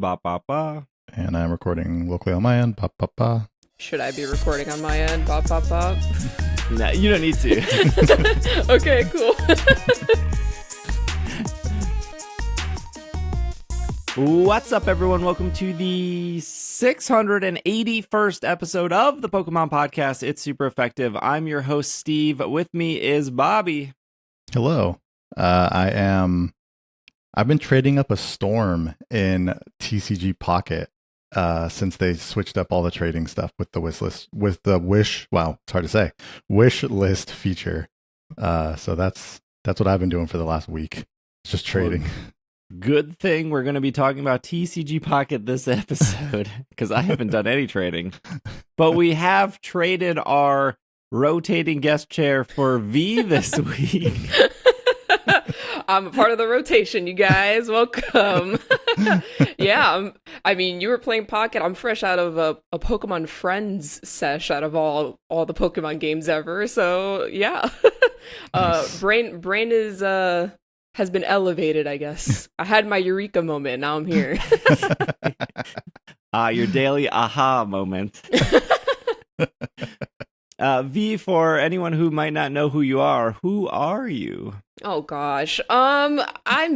Ba ba ba. And I'm recording locally on my end. Ba, ba, ba. Should I be recording on my end? Bop, bop, bop. No, you don't need to. Okay, cool. What's up, everyone? Welcome to the 681st episode of the Pokemon Podcast. It's super effective. I'm your host, Steve. With me is Bobby. Hello. I've been trading up a storm in TCG Pocket since they switched up all the trading stuff with the wish list, wish list feature. So that's what I've been doing for the last week. It's just trading. Good thing we're going to be talking about TCG Pocket this episode because I haven't done any trading. But we have traded our rotating guest chair for V this week. I'm a part of the rotation, you guys. Welcome. Yeah, I mean, you were playing Pocket. I'm fresh out of a Pokemon Friends sesh out of all the Pokemon games ever. So, yeah. Nice. Brain is has been elevated, I guess. I had my eureka moment. Now I'm here. Your daily aha moment. V, for anyone who might not know who you are you? Oh gosh. I'm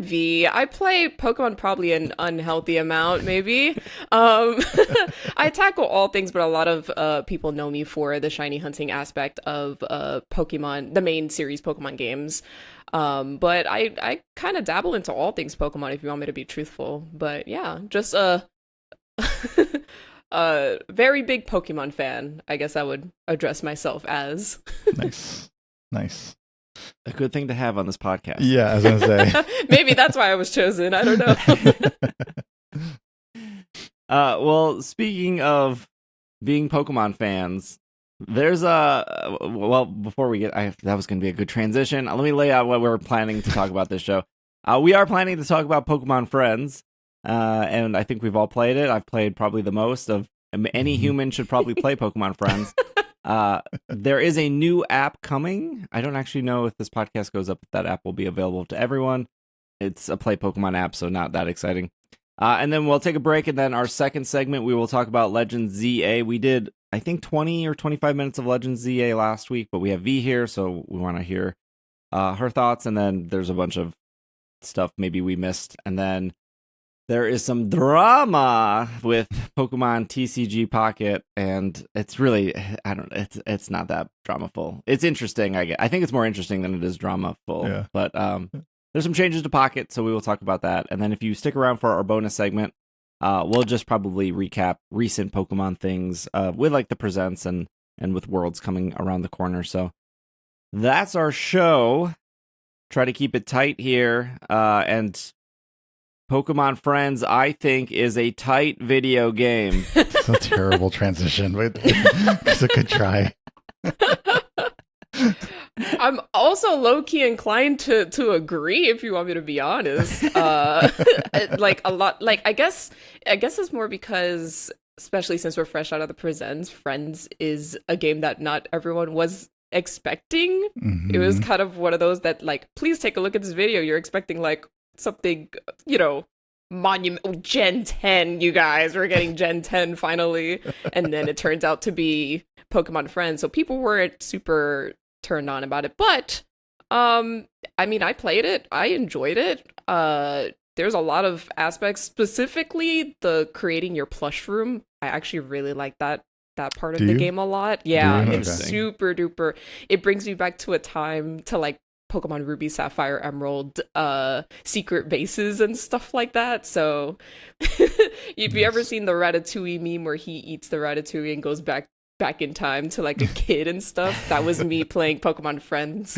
V. I play Pokemon probably an unhealthy amount, maybe. I tackle all things, but a lot of people know me for the shiny hunting aspect of Pokemon, the main series Pokemon games. But I kind of dabble into all things Pokemon if you want me to be truthful. But yeah, just a very big Pokemon fan, I guess I would address myself as. Nice. A good thing to have on this podcast. Yeah, I was going to say. Maybe that's why I was chosen. I don't know. Well, speaking of being Pokemon fans, there's before we get, that was going to be a good transition. Let me lay out what we're planning to talk about this show. We are planning to talk about Pokemon Friends, and I think we've all played it. I've played probably the most of any human should probably play Pokemon Friends. There is a new app coming. I don't actually know if this podcast goes up if that app will be available to everyone. It's a Play Pokemon app, so not that exciting. And then we'll take a break, and then our second segment, we will talk about Legends Z-A. We did, I think, 20 or 25 minutes of Legends Z-A last week, but we have V here, so we want to hear her thoughts, and then there's a bunch of stuff maybe we missed, and then there is some drama with Pokemon TCG Pocket, and it's really, I don't know, it's not that dramaful. It's interesting, I think it's more interesting than it is dramaful, Yeah. but there's some changes to Pocket, so we will talk about that. And then if you stick around for our bonus segment, we'll just probably recap recent Pokemon things with like the Presents and with Worlds coming around the corner. So that's our show. Try to keep it tight here, and Pokemon Friends, I think, is a tight video game. It's a terrible transition, but it's a good try. I'm also low-key inclined to agree, if you want me to be honest. Like a lot, like I guess it's more because, especially since we're fresh out of the Presents, Friends is a game that not everyone was expecting. It was kind of one of those that, like, please take a look at this video. You're expecting like something, monument Gen 10, you guys. We're getting Gen 10 finally. And then it turns out to be Pokemon Friends. So people weren't super turned on about it. But I mean, I played it. I enjoyed it. There's a lot of aspects, specifically the creating your plush room. I actually really like that part of the game a lot. Yeah, it's super duper. It brings me back to a time to like Pokemon Ruby, Sapphire, Emerald, secret bases and stuff like that. So if you ever seen the Ratatouille meme where he eats the Ratatouille and goes back in time to like a kid and stuff, that was me playing Pokemon Friends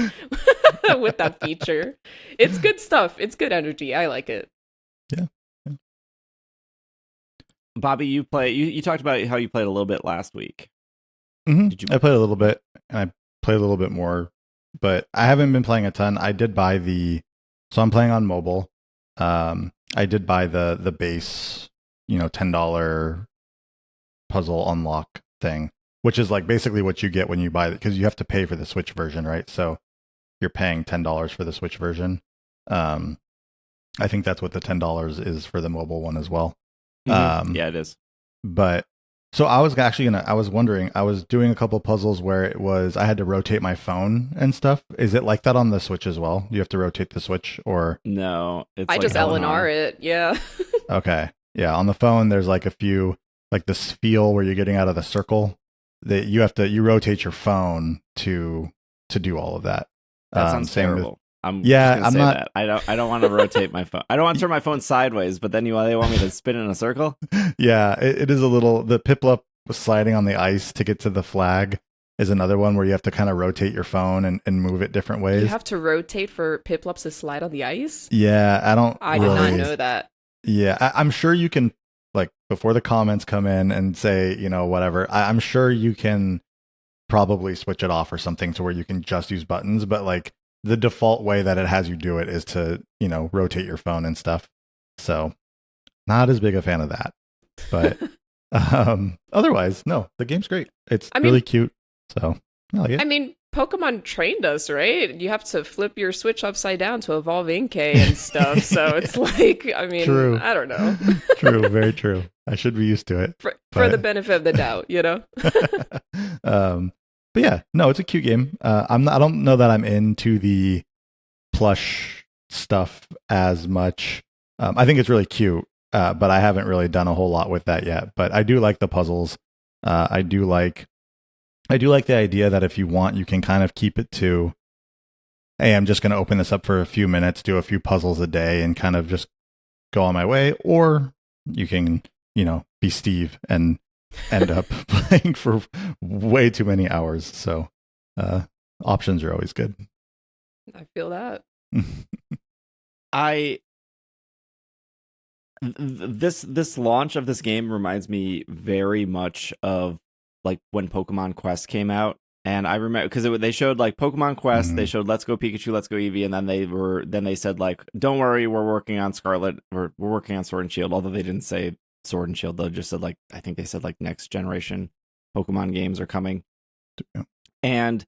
with that feature. It's good stuff. It's good energy. I like it. Yeah. Bobby, you talked about how you played a little bit last week. Did you? I played a little bit, and I played a little bit more, but I haven't been playing a ton. I did buy so I'm playing on mobile. I did buy the base, $10 puzzle unlock thing, which is like basically what you get when you buy it, because you have to pay for the Switch version, right? So you're paying $10 for the Switch version. I think that's what the $10 is for the mobile one as well. Yeah, it is. But so I was actually I was wondering, I was doing a couple puzzles where it was, I had to rotate my phone and stuff. Is it like that on the Switch as well? Do you have to rotate the Switch or? No, it's I like just LNR it. Yeah. Okay. Yeah. On the phone, there's like a few, like this feel where you're getting out of the circle that you rotate your phone to do all of that. That sounds terrible. I'm not. That. I don't want to rotate my phone. I don't want to turn my phone sideways, but then they want me to spin in a circle. Yeah, it is a little. The Piplup sliding on the ice to get to the flag is another one where you have to kind of rotate your phone and move it different ways. You have to rotate for Piplups to slide on the ice? Yeah, I did not know that. Yeah, I'm sure you can, like, before the comments come in and say, whatever, I'm sure you can probably switch it off or something to where you can just use buttons, but like the default way that it has you do it is to, rotate your phone and stuff. So not as big a fan of that. But otherwise, no, the game's great. It's really cute. So I like it. I mean, Pokemon trained us, right? You have to flip your Switch upside down to evolve Inkay and stuff. So it's like, I mean, true. I don't know. True, very true. I should be used to it. For the benefit of the doubt, But yeah, no, it's a cute game. I don't know that I'm into the plush stuff as much. I think it's really cute, but I haven't really done a whole lot with that yet. But I do like the puzzles. I do like the idea that if you want, you can kind of keep it to, hey, I'm just going to open this up for a few minutes, do a few puzzles a day, and kind of just go on my way. Or you can, be Steve and end up playing for way too many hours. So options are always good. I feel that. This launch of this game reminds me very much of like when Pokemon Quest came out, and I remember because they showed like Pokemon Quest, they showed Let's Go Pikachu, Let's Go Eevee, and then they said like, don't worry, we're working on Scarlet, we're working on Sword and Shield, although they didn't say Sword and Shield, they just said like, I think they said like next generation Pokemon games are coming. Yeah. And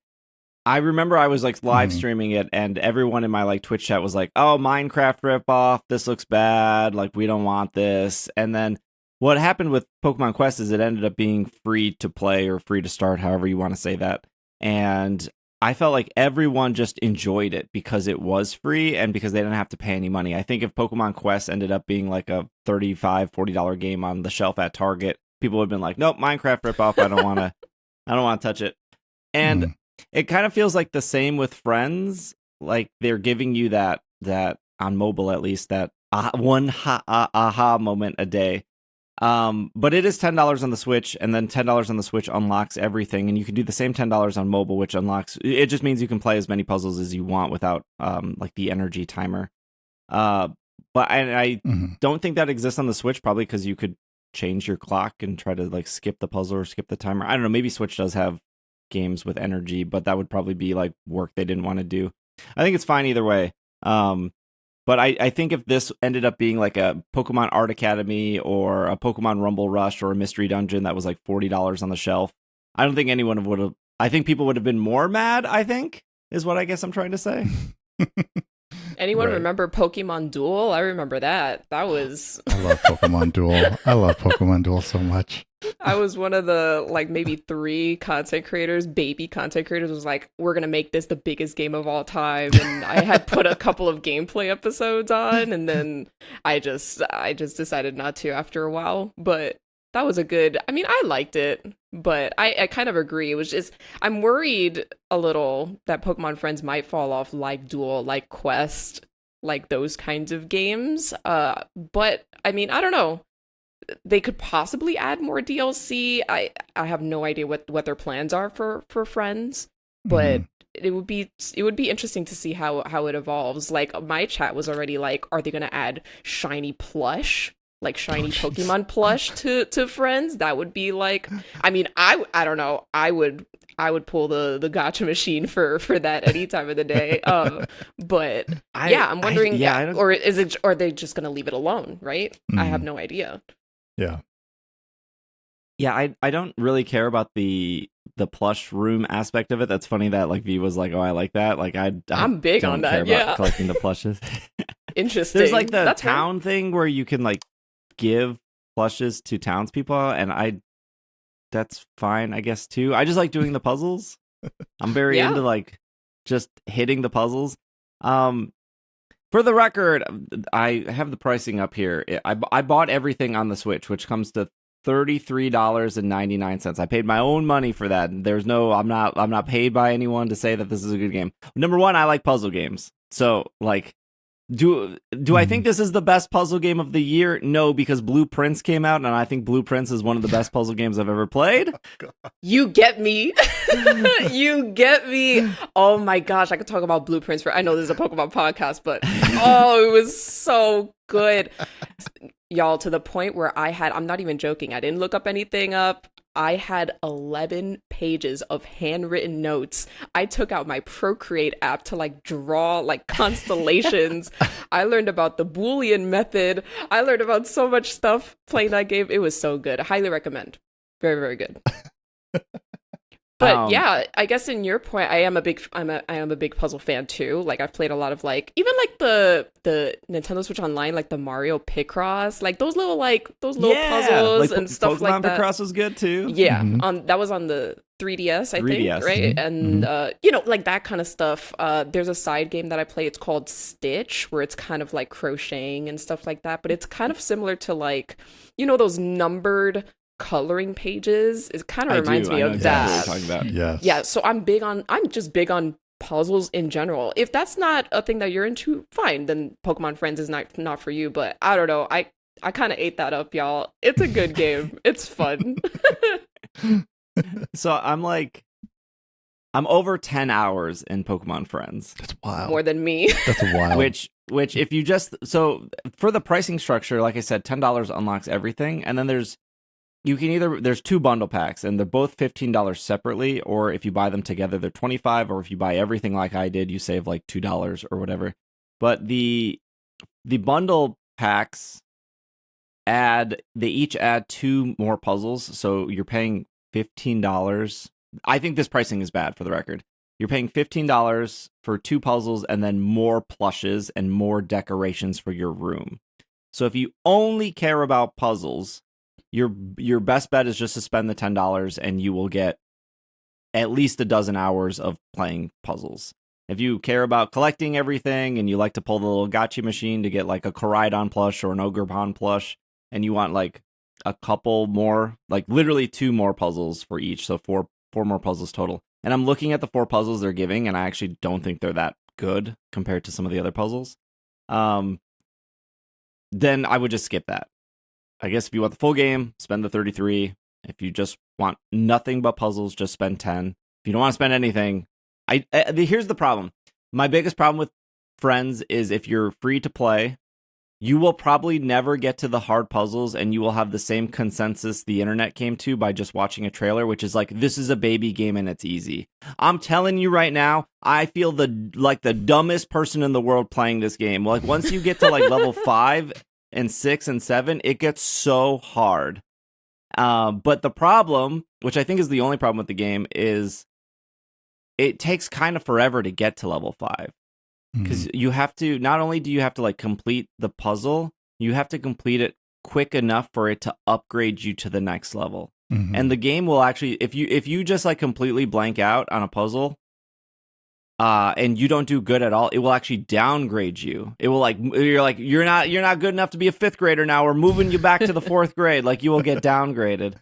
I remember I was like live streaming it, and everyone in my like Twitch chat was like, oh, Minecraft ripoff, this looks bad, like we don't want this. And then what happened with Pokemon Quest is it ended up being free to play or free to start, however you want to say that. And I felt like everyone just enjoyed it because it was free and because they didn't have to pay any money. I think if Pokemon Quest ended up being like a $35, $40 game on the shelf at Target, people would have been like, nope, Minecraft ripoff, I don't want to touch it. And it kind of feels like the same with Friends. Like they're giving you that on mobile, at least, that one aha moment a day. But it is $10 on the Switch, and then $10 on the Switch unlocks everything, and you can do the same $10 on mobile, which unlocks, it just means you can play as many puzzles as you want without like the energy timer. But I don't think that exists on the Switch, probably because you could change your clock and try to like skip the puzzle or skip the timer. I don't know, maybe Switch does have games with energy, but that would probably be like work they didn't want to do. I think it's fine either way. But I think if this ended up being like a Pokemon Art Academy or a Pokemon Rumble Rush or a Mystery Dungeon that was like $40 on the shelf, I don't think anyone would have. I think people would have been more mad, I think, is what I guess I'm trying to say. Anyone remember Pokemon Duel? I remember that. That was... I love Pokemon Duel. I love Pokemon Duel so much. I was one of the, like, maybe 3 content creators, baby content creators, was like, we're going to make this the biggest game of all time. And I had put a couple of gameplay episodes on, and then I just decided not to after a while. But that was a good... I mean, I liked it, but I kind of agree. It was just... I'm worried a little that Pokemon Friends might fall off like Duel, like Quest, like those kinds of games. But, I mean, I don't know. They could possibly add more DLC. I have no idea what their plans are for Friends, but it would be interesting to see how it evolves. Like my chat was already like, are they going to add shiny plush, like shiny Pokemon plush to Friends? That would be like, I mean, I don't know. I would pull the gacha machine for that any time of the day. But I'm wondering, or are they just going to leave it alone? Right? I have no idea. Yeah, I don't really care about the plush room aspect of it. That's funny that like V was like, oh, I like that. Like I'm big on that. Yeah, collecting the plushes. Interesting. There's like the town thing where you can like give plushes to townspeople, and that's fine, I guess, too. I just like doing the puzzles. I'm very into like just hitting the puzzles. For the record, I have the pricing up here. I bought everything on the Switch, which comes to $33.99. I paid my own money for that. I'm not paid by anyone to say that this is a good game. Number one, I like puzzle games. So like, do I think this is the best puzzle game of the year? No, because Blue Prince came out, and I think Blue Prince is one of the best puzzle games I've ever played. You get me. You get me. Oh my gosh, I could talk about Blue Prince I know this is a Pokemon podcast, but it was so good. Y'all, to the point where I'm not even joking, I didn't look up anything up. I had 11 pages of handwritten notes. I took out my Procreate app to like draw like constellations. I learned about the Boolean method. I learned about so much stuff playing that game. It was so good. I highly recommend. Very, very good. But yeah, I guess in your point, I am a big puzzle fan too. Like I've played a lot of like even like the Nintendo Switch Online, like the Mario Picross, like those little puzzles like and stuff Pokemon like that. Picross was good too. Yeah, that was on the 3DS, I think, right? And like that kind of stuff. There's a side game that I play. It's called Stitch, where it's kind of like crocheting and stuff like that. But it's kind of similar to like those numbered coloring pages. It kind of reminds me of that. What you're talking about. Yeah, so I'm just big on puzzles in general. If that's not a thing that you're into, fine, then Pokemon Friends is not for you. But I don't know, I kind of ate that up, y'all. It's a good game. It's fun. So I'm over 10 hours in Pokemon Friends. That's wild. More than me. That's wild. Which if you so for the pricing structure, like I said, $10 unlocks everything, and then there's two bundle packs, and they're both $15 separately, or if you buy them together, they're $25, or if you buy everything like I did, you save like $2 or whatever. But the bundle packs they each add 2 more puzzles, so you're paying $15. I think this pricing is bad, for the record. You're paying $15 for 2 puzzles and then more plushes and more decorations for your room. So if you only care about puzzles, your best bet is just to spend the $10 and you will get at least a dozen hours of playing puzzles. If you care about collecting everything and you like to pull the little gacha machine to get like a Koraidon plush or an Ogerpon plush, and you want like a couple more, like literally 2 more puzzles for each, so four more puzzles total. And I'm looking at the 4 puzzles they're giving, and I actually don't think they're that good compared to some of the other puzzles. Then I would just skip that. I guess if you want the full game, spend the $33. If you just want nothing but puzzles, just spend $10. If you don't want to spend anything, here's the problem. My biggest problem with Friends is if you're free to play, you will probably never get to the hard puzzles, and you will have the same consensus the internet came to by just watching a trailer, which is like, this is a baby game and it's easy. I'm telling you right now, I feel the dumbest person in the world playing this game. Like once you get to like level 5 and 6 and 7, it gets so hard. But the problem, which I think is the only problem with the game, is it takes kind of forever to get to level 5. Because you have to, not only do you have to like complete the puzzle, you have to complete it quick enough for it to upgrade you to the next level. And the game will actually, if you just like completely blank out on a puzzle, and you don't do good at all, it will actually downgrade you. It will you're not good enough to be a 5th grader now. We're moving you back to the 4th grade. Like you will get downgraded.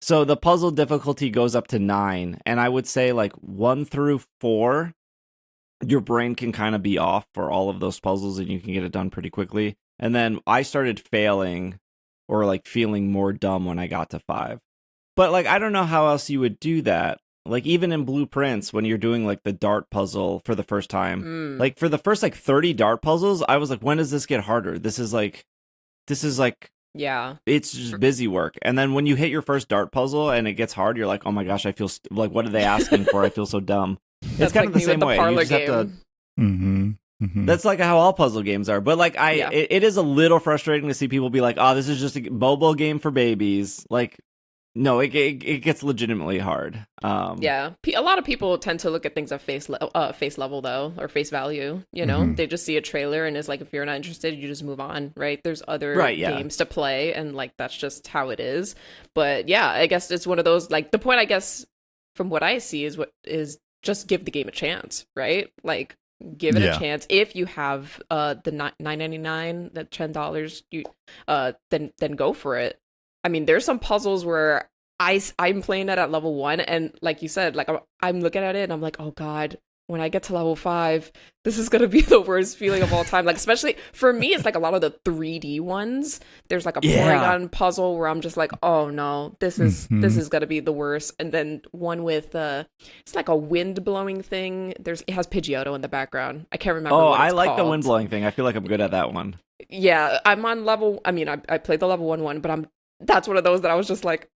So the puzzle difficulty goes up to 9, and I would say like 1 through 4, your brain can kind of be off for all of those puzzles, and you can get it done pretty quickly. And then I started failing or like feeling more dumb when I got to 5. But like I don't know how else you would do that. Like even in Blue Prince, when you're doing like the dart puzzle for the first time, like for the first like 30 dart puzzles, I was like, when does this get harder? This is like, yeah, it's just busy work. And then when you hit your first dart puzzle and it gets hard, you're like, oh my gosh, I feel like, what are they asking for? I feel so dumb. It's kind of the same way. You just have to. That's like how all puzzle games are. But like it is a little frustrating to see people be like, oh, this is just a mobile game for babies. Like, No, it gets legitimately hard. Yeah, a lot of people tend to look at things at face level though, or face value. You know, they just see a trailer and it's like, if you're not interested, you just move on, right? There's other games to play, and like that's just how it is. But yeah, I guess it's one of those, like, the point, I guess, from what I see is just give the game a chance, right? Like, give it a chance. If you have the $9.99, the $10, you then go for it. I mean, there's some puzzles where I'm playing it at level 1, and like you said, like I'm looking at it and I'm like, oh god, when I get to level 5, this is gonna be the worst feeling of all time. Like, especially for me, it's like a lot of the 3D ones. There's like a Porygon puzzle where I'm just like, oh no, this is gonna be the worst. And then one with it's like a wind blowing thing. It has Pidgeotto in the background. I can't remember. I like the wind blowing thing. I feel like I'm good at that one. Yeah, I'm on level. I mean, I played the level 1, but that's one of those that I was just like,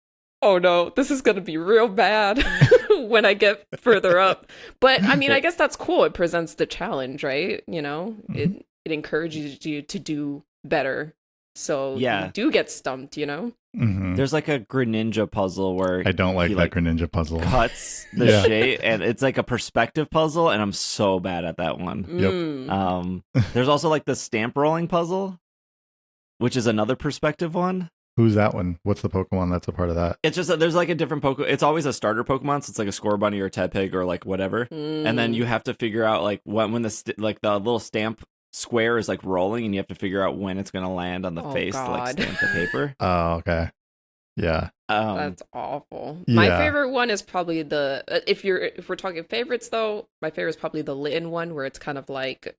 oh no, this is gonna be real bad when I get further up. But I mean, I guess that's cool. It presents the challenge, right? You know, it encourages you to do better. So you do get stumped, you know? There's like a Greninja puzzle where I don't like that Greninja puzzle. Cuts the shape, and it's like a perspective puzzle, and I'm so bad at that one. There's also like the stamp rolling puzzle, which is another perspective one. Who's that one? What's the Pokemon that's a part of that? It's just there's like a different Pokemon. It's always a starter Pokemon, so it's like a Scorbunny or a Tepig or like whatever. And then you have to figure out like when the little stamp square is like rolling, and you have to figure out when it's gonna land on the face to like stamp the paper. Oh, okay. Yeah. That's awful. My favorite one is probably if we're talking favorites though, my favorite is probably the Litten one, where it's kind of like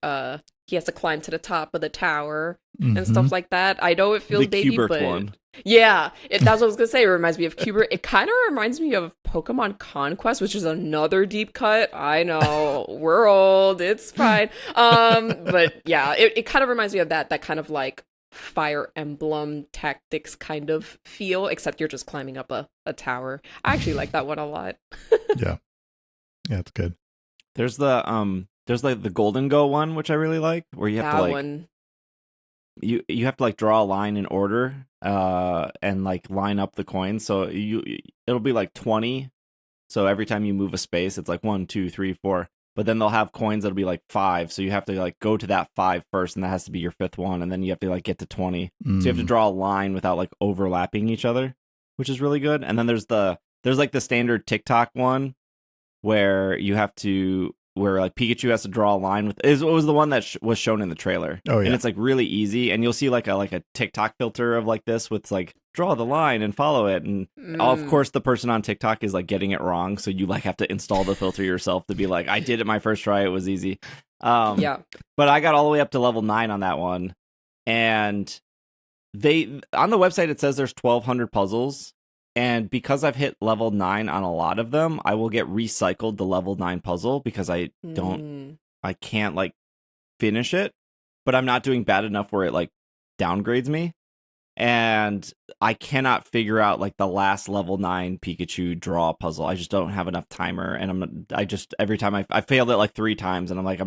he has to climb to the top of the tower and stuff like that. I know it feels baby, but one. Yeah, that's what I was gonna say. It reminds me of Cubert. It kind of reminds me of Pokemon Conquest, which is another deep cut. I know, we're old. It's fine. But yeah, it kind of reminds me of that kind of like Fire Emblem Tactics kind of feel, except you're just climbing up a tower. I actually like that one a lot. Yeah, it's good. There's like the Golden Go one, which I really like, where you have to like you have to like draw a line in order and like line up the coins. So it'll be like 20. So every time you move a space, it's like 1, 2, 3, 4. But then they'll have coins that'll be like 5. So you have to like go to that 5 first, and that has to be your 5th one, and then you have to like get to 20. So you have to draw a line without like overlapping each other, which is really good. And then there's like the standard TikTok one where like Pikachu has to draw a line with. It was the one that was shown in the trailer. Oh yeah, and it's like really easy, and you'll see like a TikTok filter of like this with like draw the line and follow it, and of course the person on TikTok is like getting it wrong, so you like have to install the filter yourself to be like, I did it my first try, it was easy. But I got all the way up to level 9 on that one, and on the website it says there's 1,200 puzzles. And because I've hit level 9 on a lot of them, I will get recycled the level 9 puzzle because I can't like finish it, but I'm not doing bad enough where it like downgrades me. And I cannot figure out like the last level 9 Pikachu draw puzzle. I just don't have enough timer, and every time I failed it like 3 times, and I'm like,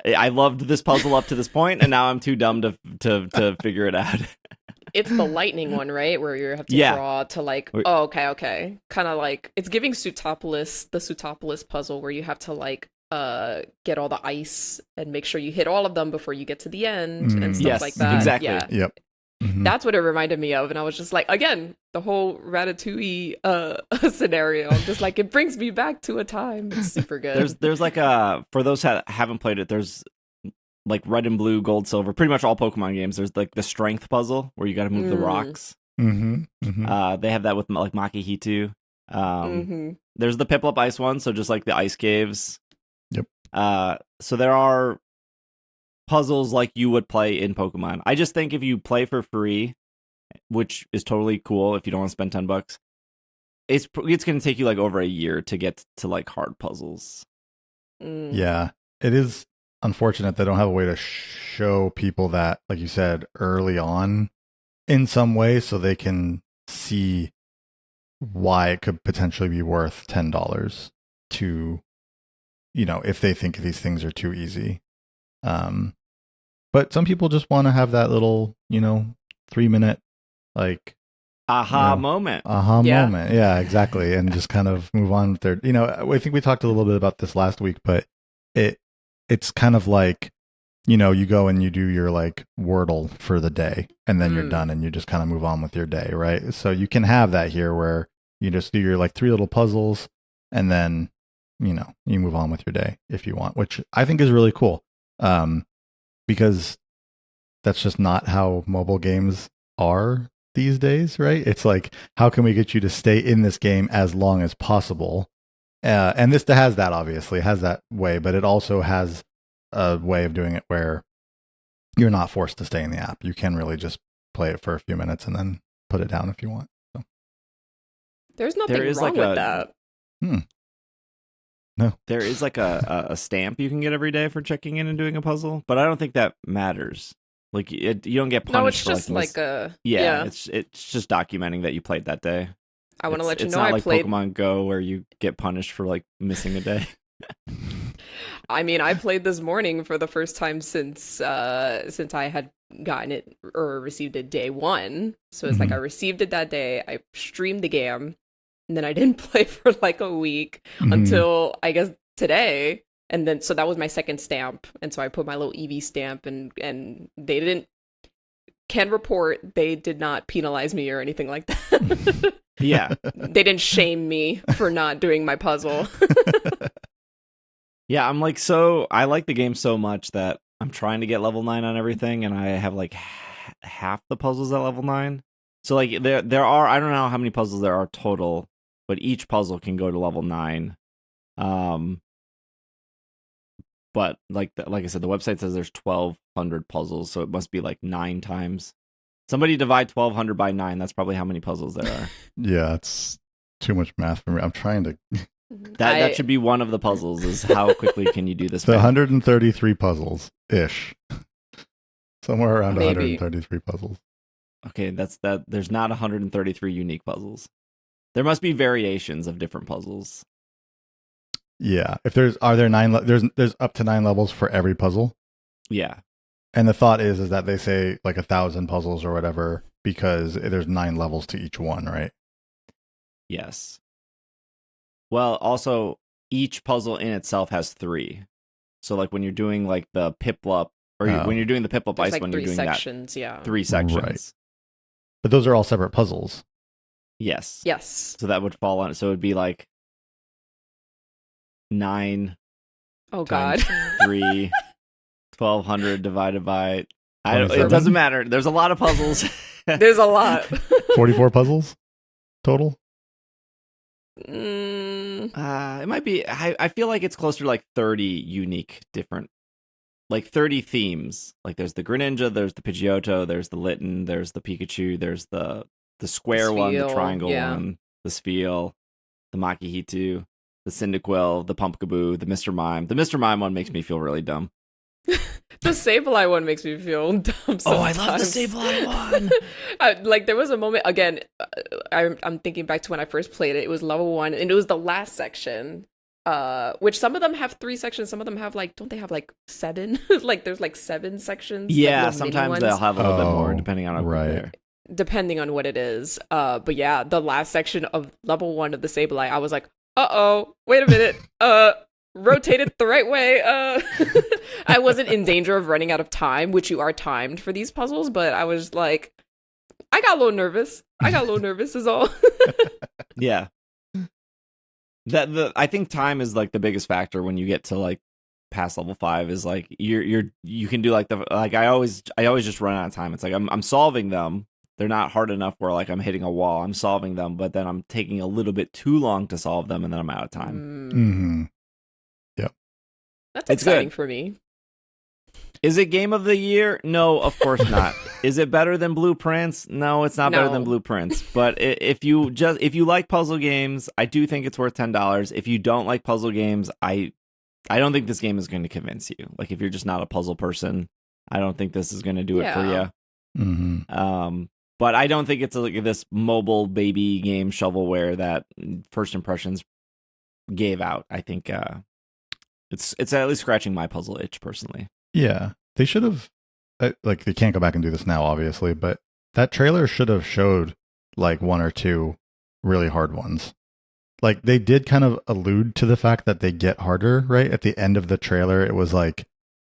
I loved this puzzle up to this point, and now I'm too dumb to figure it out. It's the lightning one, right? Where you have to draw to like, oh, okay. Kind of like, it's giving the Sutopolis puzzle, where you have to like get all the ice and make sure you hit all of them before you get to the end and stuff like that. Exactly. Yeah. Yep. That's what it reminded me of. And I was just like, again, the whole Ratatouille scenario. I'm just like, it brings me back to a time. It's super good. There's like for those that haven't played it, there's like red and blue, gold, silver, pretty much all Pokemon games. There's like the strength puzzle where you got to move the rocks. They have that with like Makihitu. There's the Piplup Ice one, so just like the ice caves. Yep. So there are puzzles like you would play in Pokemon. I just think if you play for free, which is totally cool if you don't want to spend $10, it's going to take you like over a year to get to like hard puzzles. Yeah, it is unfortunate they don't have a way to show people that, like you said, early on in some way, so they can see why it could potentially be worth $10 to, if they think these things are too easy. But some people just want to have that little, 3-minute like aha moment. Moment. Yeah, exactly. And just kind of move on with their, I think we talked a little bit about this last week, but it's kind of like, you go and you do your like Wordle for the day and then you're done and you just kind of move on with your day, right? So you can have that here where you just do your like 3 little puzzles and then, you move on with your day if you want, which I think is really cool. Because that's just not how mobile games are these days, right? It's like, how can we get you to stay in this game as long as possible? And this has that, obviously, has that way, but it also has a way of doing it where you're not forced to stay in the app. You can really just play it for a few minutes and then put it down if you want. So. There's nothing wrong with that. No. There is like a stamp you can get every day for checking in and doing a puzzle, but I don't think that matters. Like you don't get punished. No, it's just like a it's just documenting that you played that day. I want to let you know it's not I like played Pokemon Go where you get punished for like missing a day. I mean, I played this morning for the first time since I had gotten it or received it day one. So it's like I received it that day. I streamed the game, and then I didn't play for like a week until I guess today. And then so that was my second stamp, and so I put my little EV stamp, and they can report they did not penalize me or anything like that. Yeah, they didn't shame me for not doing my puzzle. Yeah, I'm like, I like the game so much that I'm trying to get level 9 on everything, and I have like half the puzzles at level 9. So like there are, I don't know how many puzzles there are total, but each puzzle can go to level 9. But like I said, the website says there's 1,200 puzzles, so it must be like 9 times. Somebody divide 1,200 by 9. That's probably how many puzzles there are. Yeah, it's too much math for me. I'm trying to. That should be one of the puzzles. Is how quickly can you do this? So 133 puzzles ish. Somewhere around Maybe. 133 puzzles. Okay, that's that. There's not 133 unique puzzles. There must be variations of different puzzles. Yeah, if are there 9? There's up to 9 levels for every puzzle. Yeah, and the thought is that they say like 1,000 puzzles or whatever because there's 9 levels to each one, right? Yes. Well, also each puzzle in itself has 3. So like when you're doing like the Piplup, or when you're doing the Piplup Ice, like when you're doing sections, that, yeah. 3 sections. Right. But those are all separate puzzles. Yes. Yes. So that would fall on. So it would be like 9. Oh God. 3. 1,200 divided by. It doesn't matter. There's a lot of puzzles. There's a lot. 44 puzzles total. It might be. I feel like it's closer to like 30 unique different, like 30 themes. Like there's the Greninja, there's the Pidgeotto, there's the Litten, there's the Pikachu, there's the square one, the triangle one, the Spheal, the Makihitu, the Cyndaquil, the Pumpkaboo, the Mr. Mime. The Mr. Mime one makes me feel really dumb. The Sableye one makes me feel dumb sometimes. Oh, I love the Sableye one. Like there was a moment, again, I'm thinking back to when I first played it. It was level 1, and it was the last section, which some of them have 3 sections, some of them have like, don't they have like 7? Like there's like 7 sections. Yeah, like sometimes they'll have a little bit more depending on depending on what it is. But yeah, the last section of level 1 of the Sableye, I was like, uh-oh, wait a minute, rotate it the right way. I wasn't in danger of running out of time, which you are timed for these puzzles, but I was like, I got a little nervous is all. Yeah. I think time is like the biggest factor when you get to like past level 5 is like you can do like I always just run out of time. It's like I'm solving them. They're not hard enough where like I'm hitting a wall. I'm solving them, but then I'm taking a little bit too long to solve them, and then I'm out of time. Mm-hmm. Yep. That's exciting for me. Is it game of the year? No, of course not. Is it better than Blueprints? No, it's not better than Blueprints. But if you like puzzle games, I do think it's worth $10. If you don't like puzzle games, I don't think this game is going to convince you. Like if you're just not a puzzle person, I don't think this is going to do it for you. Mm-hmm. But I don't think it's like this mobile baby game shovelware that First Impressions gave out. I think it's at least scratching my puzzle itch personally. Yeah, they should have. Like they can't go back and do this now, obviously, but that trailer should have showed like one or two really hard ones. Like they did kind of allude to the fact that they get harder, right? At the end of the trailer, it was like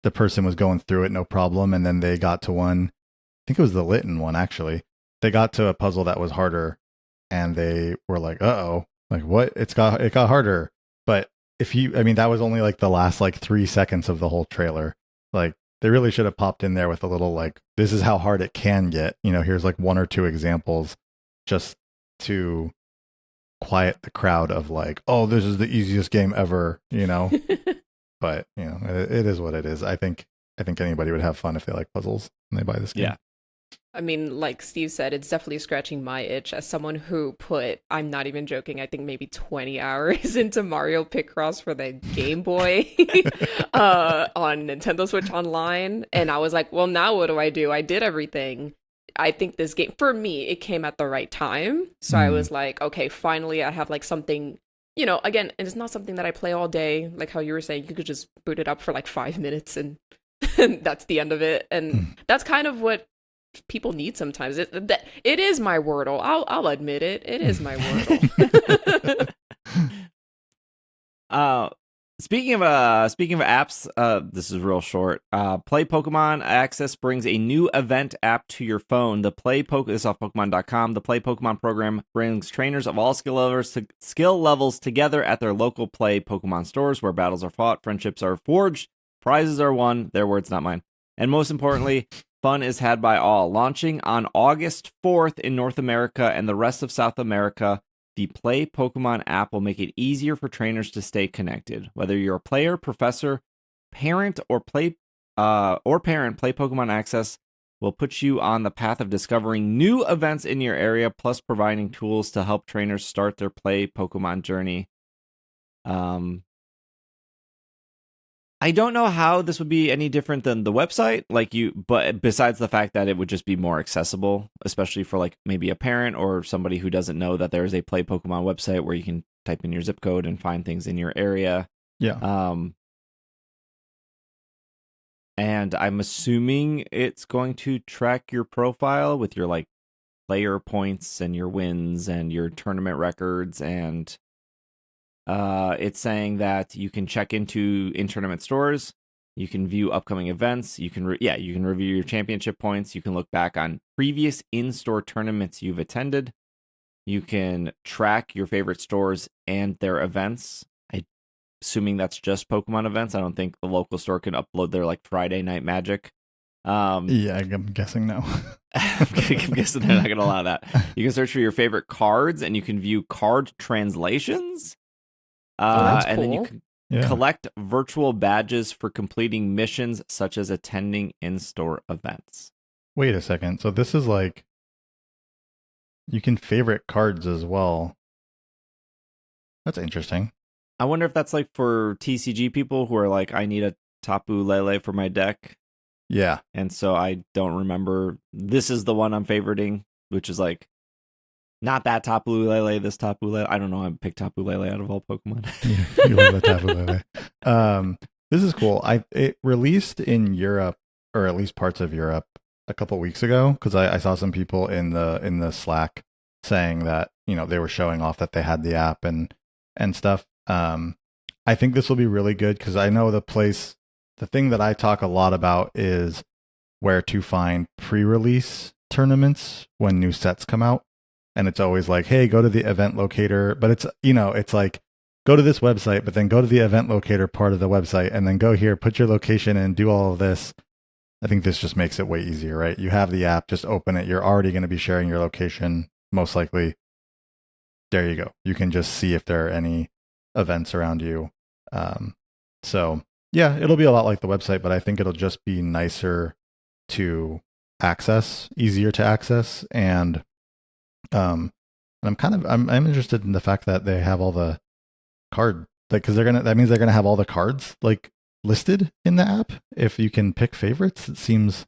the person was going through it no problem, and then they got to one, I think it was the Litten one actually. They got to a puzzle that was harder, and they were like, "Uh-oh, like what? It got harder." But that was only like the last like 3 seconds of the whole trailer. Like they really should have popped in there with a little like, this is how hard it can get. Here's like one or two examples just to quiet the crowd of like, oh, this is the easiest game ever, But, it is what it is. I think anybody would have fun if they like puzzles and they buy this game. Yeah. I mean, like Steve said, it's definitely scratching my itch as someone who put, I'm not even joking, I think maybe 20 hours into Mario Picross for the Game Boy on Nintendo Switch Online. And I was like, well, now what do? I did everything. I think this game, for me, it came at the right time. So I was like, okay, finally I have like something, again, and it's not something that I play all day. Like how you were saying, you could just boot it up for like 5 minutes and that's the end of it. And that's kind of what people need sometimes. It is my Wordle. I'll admit it. It is my Wordle. Speaking of apps, this is real short. Play Pokemon Access brings a new event app to your phone. This is off Pokemon.com. The Play Pokemon program brings trainers of all skill levels together at their local Play Pokemon stores, where battles are fought, friendships are forged, prizes are won. Their words, not mine. And most importantly, fun is had by all. Launching on August 4th in North America and the rest of South America, the Play Pokemon app will make it easier for trainers to stay connected. Whether you're a player, professor, parent, or Play Pokemon Access will put you on the path of discovering new events in your area, plus providing tools to help trainers start their Play Pokemon journey. I don't know how this would be any different than the website, but besides the fact that it would just be more accessible, especially for like maybe a parent or somebody who doesn't know that there is a Play Pokemon website where you can type in your zip code and find things in your area. Yeah. And I'm assuming it's going to track your profile with your like player points and your wins and your tournament records, and it's saying that you can check into in-tournament stores, you can view upcoming events, you can review your championship points, you can look back on previous in-store tournaments you've attended, you can track your favorite stores and their events. I'm assuming that's just Pokemon events. I don't think the local store can upload their like Friday Night Magic. Yeah, I'm guessing no. I'm guessing they're not going to allow that. You can search for your favorite cards and you can view card translations. That's and cool. then you can collect virtual badges for completing missions such as attending in-store events. Wait a second. So this is like, you can favorite cards as well. That's interesting. I wonder if that's like for TCG people who are like, I need a Tapu Lele for my deck. Yeah. And so I don't remember. This is the one I'm favoriting, which is like, not that Tapu Lele, this Tapu Lele. I don't know. I picked Tapu Lele out of all Pokemon. Yeah, you love the Tapu Lele. This is cool. It released in Europe, or at least parts of Europe, a couple weeks ago, because I saw some people in the Slack saying that they were showing off that they had the app and stuff. I think this will be really good because I know the thing that I talk a lot about is where to find pre-release tournaments when new sets come out. And it's always like, hey, go to the event locator. But it's, it's like, go to this website, but then go to the event locator part of the website and then go here, put your location and do all of this. I think this just makes it way easier, right? You have the app, just open it. You're already going to be sharing your location, most likely. There you go. You can just see if there are any events around you. So, yeah, it'll be a lot like the website, but I think it'll just be nicer to access, easier to access. And I'm interested in the fact that they have all the card, like, because that means they're gonna have all the cards like listed in the app. If you can pick favorites, it seems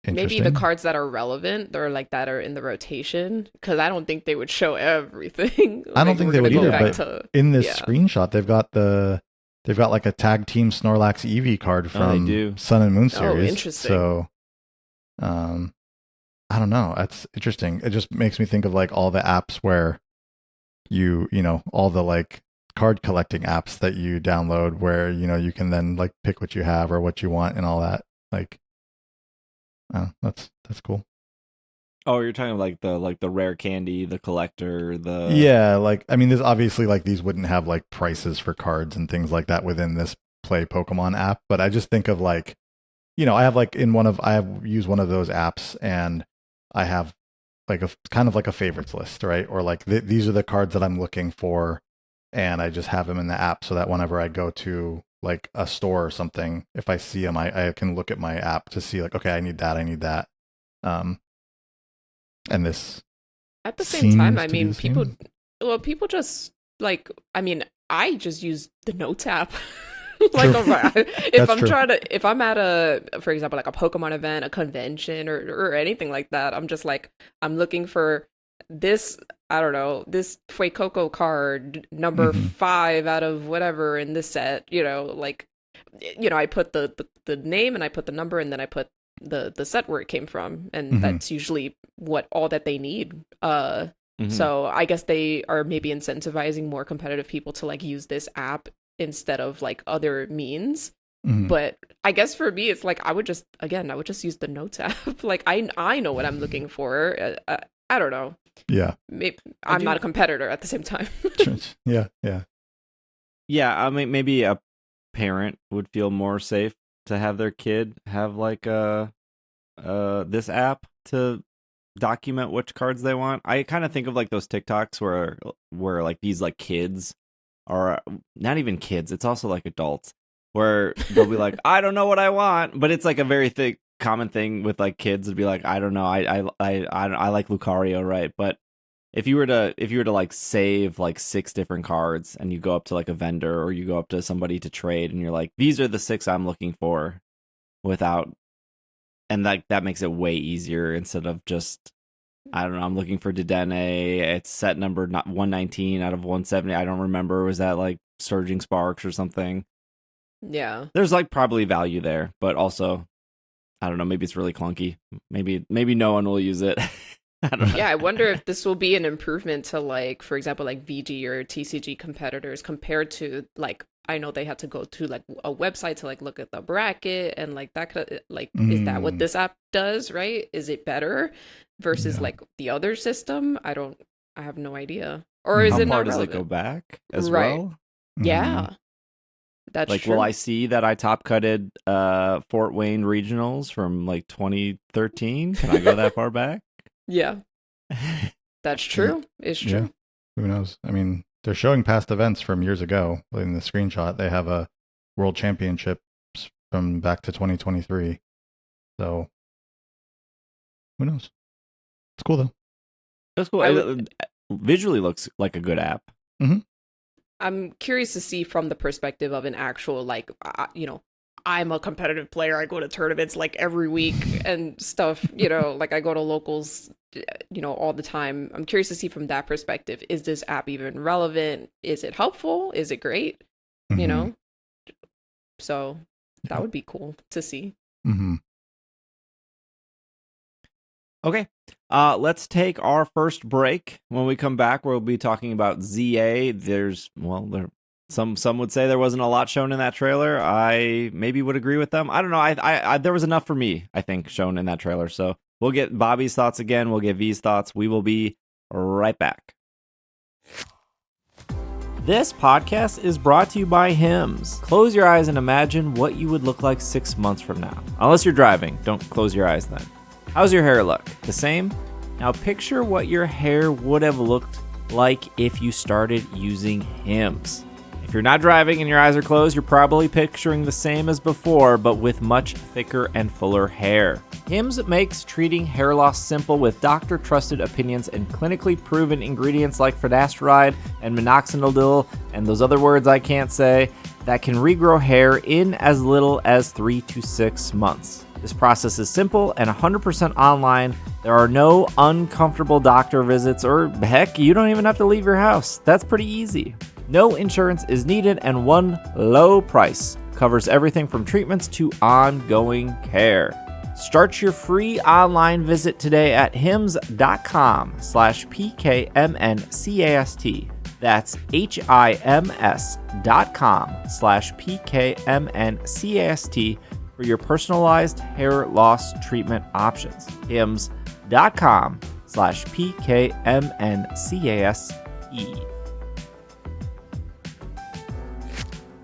interesting. Maybe the cards that are relevant or like that are in the rotation, because I don't think they would show everything. I don't think they would either. But in this screenshot, they've got like a tag team Snorlax Eevee card from Sun and Moon series. Oh, interesting. So, I don't know. That's interesting. It just makes me think of like all the apps where you know, all the like card collecting apps that you download where, you know, you can then like pick what you have or what you want and all that. Like, oh, that's cool. Oh, you're talking like the rare candy, the collector, the Yeah, like I mean, there's obviously like these wouldn't have like prices for cards and things like that within this Play Pokemon app, but I just think of like, you know, I have used one of those apps and I have like a kind of like a favorites list, right? Or like these are the cards that I'm looking for, and I just have them in the app so that whenever I go to like a store or something, if I see them, I can look at my app to see like, okay, I need that. And this At the same time, seems I to be mean, the same. people just like, I mean, I just use the Notes app. Like, if I'm at a, for example, like a Pokemon event, a convention, or anything like that, I'm just like, I'm looking for this, I don't know, this Fuecoco card number 5 out of whatever in this set, you know, like, you know, I put the name and I put the number and then I put the set where it came from, and that's usually all that they need. So I guess they are maybe incentivizing more competitive people to like use this app instead of like other means. But I guess for me, it's like I would just use the Notes app. Like I know what I'm looking for. I don't know. Yeah. Maybe I'm not a competitor at the same time. Yeah. Yeah, I mean, maybe a parent would feel more safe to have their kid have like this app to document which cards they want. I kind of think of like those TikToks where like these like kids are not even kids, it's also like adults, where they'll be like, I don't know what I want, but it's like a very common thing with like kids to be like, I don't know, I like Lucario, right? But if you were to like save like 6 different cards and you go up to like a vendor or you go up to somebody to trade and you're like, these are the 6 I'm looking for, and that makes it way easier instead of just, I don't know, I'm looking for Dedenne. It's set number 119 out of 170. I don't remember. Was that like Surging Sparks or something? Yeah. There's like probably value there, but also, I don't know, maybe it's really clunky. Maybe no one will use it. I don't know. Yeah, I wonder if this will be an improvement to like, for example, like VG or TCG competitors compared to like, I know they had to go to like a website to like look at the bracket and like that could like, is that what this app does, right? Is it better versus like the other system? I have no idea. Or is How it far not does relevant? it go back as Right. well? Yeah. That's like, true. will I see that I top cutted Fort Wayne regionals from like 2013? Can I go that far back? Yeah. That's true. It's true. Yeah. Who knows? I mean, they're showing past events from years ago. In the screenshot, they have a World Championships from back to 2023. So, who knows? It's cool though. That's cool. It visually looks like a good app. I'm curious to see from the perspective of an actual, like, you know, I'm a competitive player. I go to tournaments like every week and stuff, you know, like I go to locals, you know, all the time. I'm curious to see from that perspective. Is this app even relevant? Is it helpful? Is it great? You know? So that would be cool to see. Okay. Let's take our first break. When we come back, we'll be talking about Z-A. Some would say there wasn't a lot shown in that trailer. I maybe would agree with them. I don't know. I there was enough for me, I think, shown in that trailer. So we'll get Bobby's thoughts again. We'll get V's thoughts. We will be right back. This podcast is brought to you by Hims. Close your eyes and imagine what you would look like 6 months from now. Unless you're driving, don't close your eyes then. How's your hair look? The same? Now picture what your hair would have looked like if you started using Hims. If you're not driving and your eyes are closed, you're probably picturing the same as before, but with much thicker and fuller hair. Hims makes treating hair loss simple with doctor-trusted opinions and clinically proven ingredients like finasteride and minoxidil and those other words I can't say that can regrow hair in as little as 3 to 6 months. This process is simple and 100% online. There are no uncomfortable doctor visits, or heck, you don't even have to leave your house. That's pretty easy. No insurance is needed, and one low price covers everything from treatments to ongoing care. Start your free online visit today at hims.com/PKMNcast. That's HIMS.com/PKMNcast for your personalized hair loss treatment options. hims.com/PKMNcast.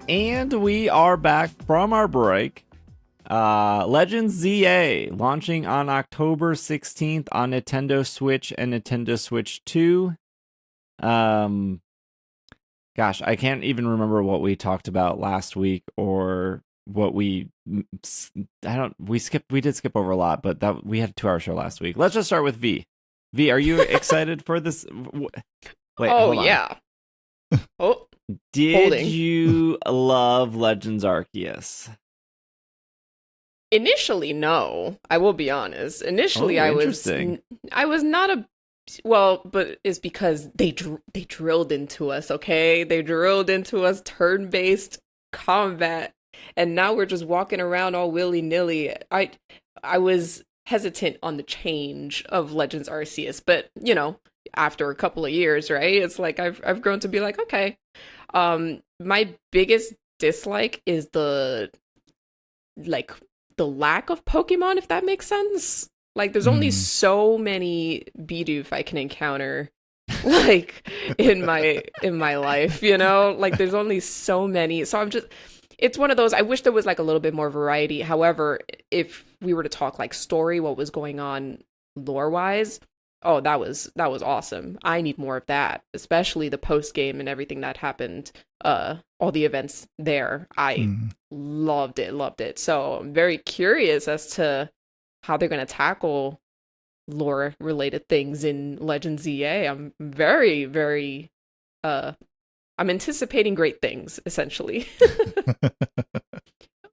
And we are back from our break. Legends Z-A launching on October 16th on Nintendo Switch and Nintendo Switch 2. Gosh, I can't even remember what we talked about last week or what we did skip over a lot, but that we had a 2-hour show last week. Let's just start with V. V, are you excited for this? Wait, hold on. Yeah. Oh, did you love Legends Arceus? Initially, no. I will be honest. Initially, I was not a but it's because they drilled into us. Okay, they drilled into us turn-based combat, and now we're just walking around all willy-nilly. I was hesitant on the change of Legends Arceus, but after a couple of years, right? It's like I've grown to be like, okay. My biggest dislike is the lack of Pokemon, if that makes sense. Like, there's only so many Bidoof I can encounter, like, in my life, Like, there's only so many. So it's one of those, I wish there was, like, a little bit more variety. However, if we were to talk, like, story, what was going on lore-wise, oh, that was awesome. I need more of that, especially the post-game and everything that happened, all the events there. I loved it. So I'm very curious as to how they're going to tackle lore-related things in Legends Z-A. I'm very, very, I'm anticipating great things, essentially.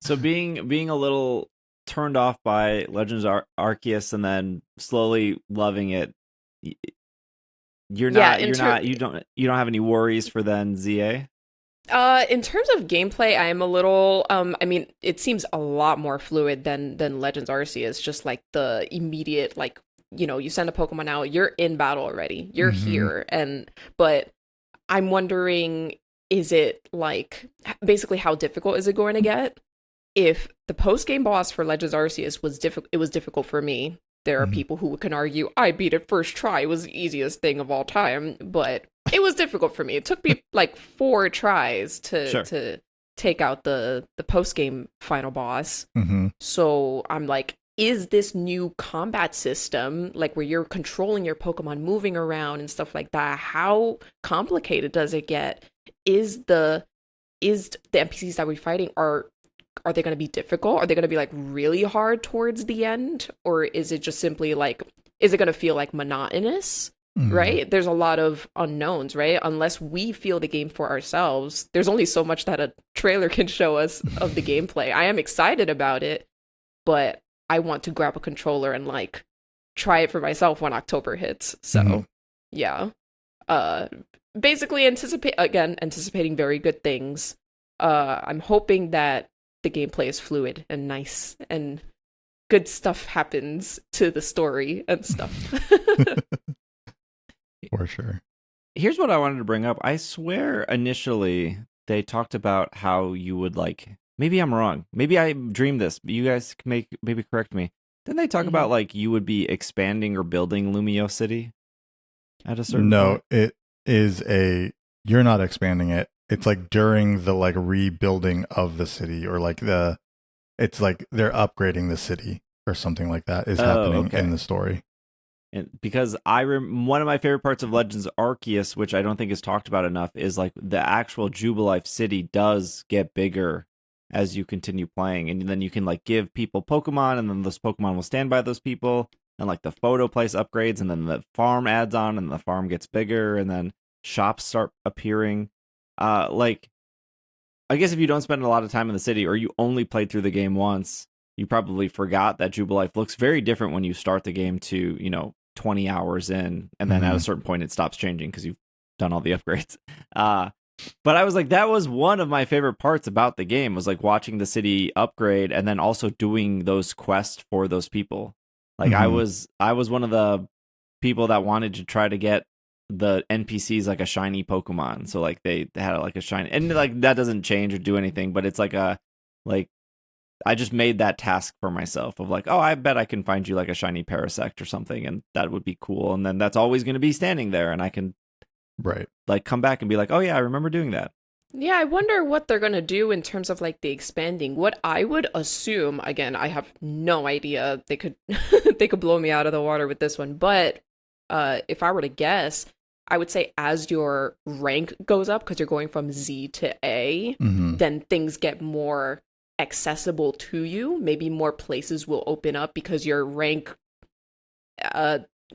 So being a little turned off by Legends Arceus and then slowly loving it, you don't have any worries for then ZA? In terms of gameplay, I am a little it seems a lot more fluid than Legends Arceus. Just like the immediate, like, you send a Pokemon out, you're in battle already. You're here. But I'm wondering, is it like basically how difficult is it going to get? If the post-game boss for Legends Arceus was difficult for me. There are people who can argue, I beat it first try. It was the easiest thing of all time, but it was difficult for me. It took me like 4 tries to take out the post-game final boss. So I'm like, is this new combat system, like where you're controlling your Pokemon moving around and stuff like that, how complicated does it get? Is the NPCs that we're fighting, are they going to be difficult? Are they going to be like really hard towards the end? Or is it just simply like, is it going to feel like monotonous? Right? There's a lot of unknowns, right? Unless we feel the game for ourselves, there's only so much that a trailer can show us of the gameplay. I am excited about it, but I want to grab a controller and like try it for myself when October hits. So yeah. Basically anticipating very good things. I'm hoping that the gameplay is fluid and nice and good stuff happens to the story and stuff. For sure. Here's what I wanted to bring up. I swear initially they talked about how you would like, maybe I'm wrong. Maybe I dreamed this, but you guys can maybe correct me. Didn't they talk about like you would be expanding or building Lumio City at a certain point? It is you're not expanding it. It's like during the like rebuilding of the city, or like it's like they're upgrading the city or something like that is happening in the story. And because one of my favorite parts of Legends Arceus, which I don't think is talked about enough, is like the actual Jubilife city does get bigger as you continue playing, and then you can like give people Pokemon, and then those Pokemon will stand by those people, and like the photo place upgrades, and then the farm adds on, and the farm gets bigger, and then shops start appearing. Like, I guess if you don't spend a lot of time in the city, or you only played through the game once, you probably forgot that Jubilife looks very different when you start the game to 20 hours in, and then at a certain point it stops changing because you've done all the upgrades. But I was like, that was one of my favorite parts about the game, was like watching the city upgrade and then also doing those quests for those people. Like I was one of the people that wanted to try to get the NPCs like a shiny Pokemon. So like they had like a shiny, and like that doesn't change or do anything, but it's like I just made that task for myself of like, oh, I bet I can find you like a shiny Parasect or something, and that would be cool. And then that's always going to be standing there, and I can like come back and be like, oh yeah, I remember doing that. Yeah, I wonder what they're gonna do in terms of like the expanding. What I would assume, again, I have no idea. They could they could blow me out of the water with this one, but if I were to guess, I would say as your rank goes up, because you're going from Z to A, then things get more accessible to you. Maybe more places will open up because your rank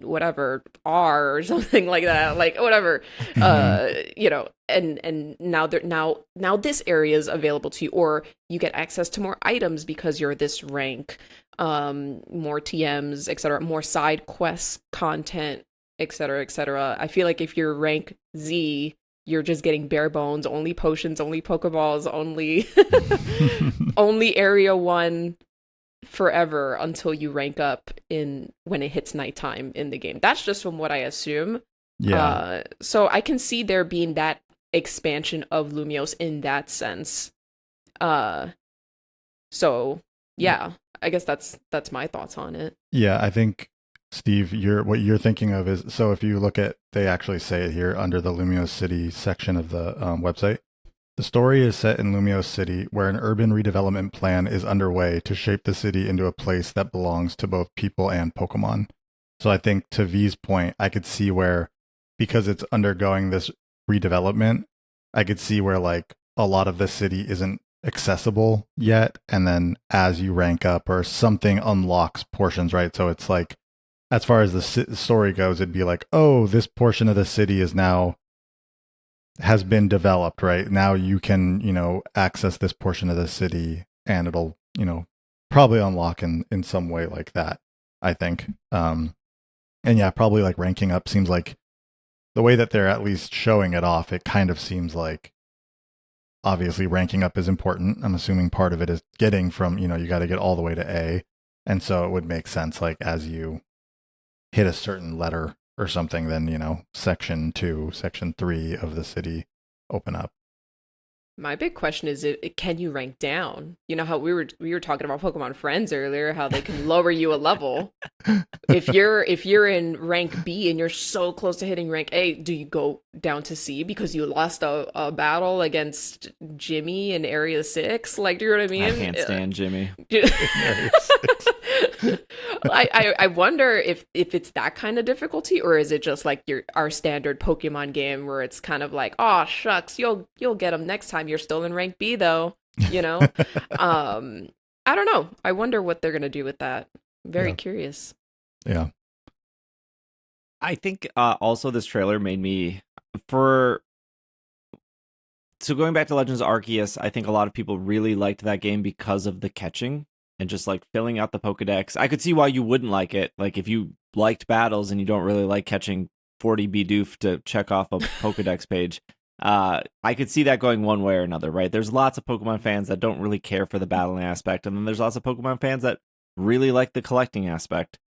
whatever R or something like that, like whatever, you know, and now this area is available to you, or you get access to more items because you're this rank, more TMs, etc., more side quest content, etc., etc. I feel like if you're rank Z, you're just getting bare bones, only potions, only Pokeballs, only only area 1 forever until you rank up in when it hits nighttime in the game. That's just from what I assume. Yeah. So I can see there being that expansion of Lumiose in that sense. So yeah, I guess that's my thoughts on it. Yeah, I think Steve, what you're thinking of is, so if you look at, they actually say it here under the Lumiose City section of the website. The story is set in Lumiose City, where an urban redevelopment plan is underway to shape the city into a place that belongs to both people and Pokemon. So I think to V's point, I could see where, because it's undergoing this redevelopment, I could see where like a lot of the city isn't accessible yet. And then as you rank up or something unlocks portions, right? So it's like, as far as the story goes, it'd be like, oh, this portion of the city is now has been developed, right? Now you can, access this portion of the city, and it'll, probably unlock in some way like that, I think. And yeah, probably like ranking up seems like the way that they're at least showing it off, it kind of seems like obviously ranking up is important. I'm assuming part of it is getting from, you got to get all the way to A. And so it would make sense, like as you hit a certain letter or something, then, section 2, section 3 of the city open up. My big question is, can you rank down? You know how we were talking about Pokemon Friends earlier, how they can lower you a level. If you're in rank B and you're so close to hitting rank A, do you go down to C because you lost a battle against Jimmy in Area 6? Like, do you know what I mean? I can't stand Jimmy. I wonder if it's that kind of difficulty, or is it just like our standard Pokemon game where it's kind of like, oh shucks, you'll get them next time. You're still in rank B though, I don't know. I wonder what they're gonna do with that. Very curious. Yeah. I think also this trailer made me so going back to Legends Arceus, I think a lot of people really liked that game because of the catching and just like filling out the Pokedex. I could see why you wouldn't like it. Like if you liked battles and you don't really like catching 40 Bidoof to check off a Pokedex page, I could see that going one way or another, right? There's lots of Pokemon fans that don't really care for the battling aspect, and then there's lots of Pokemon fans that really like the collecting aspect.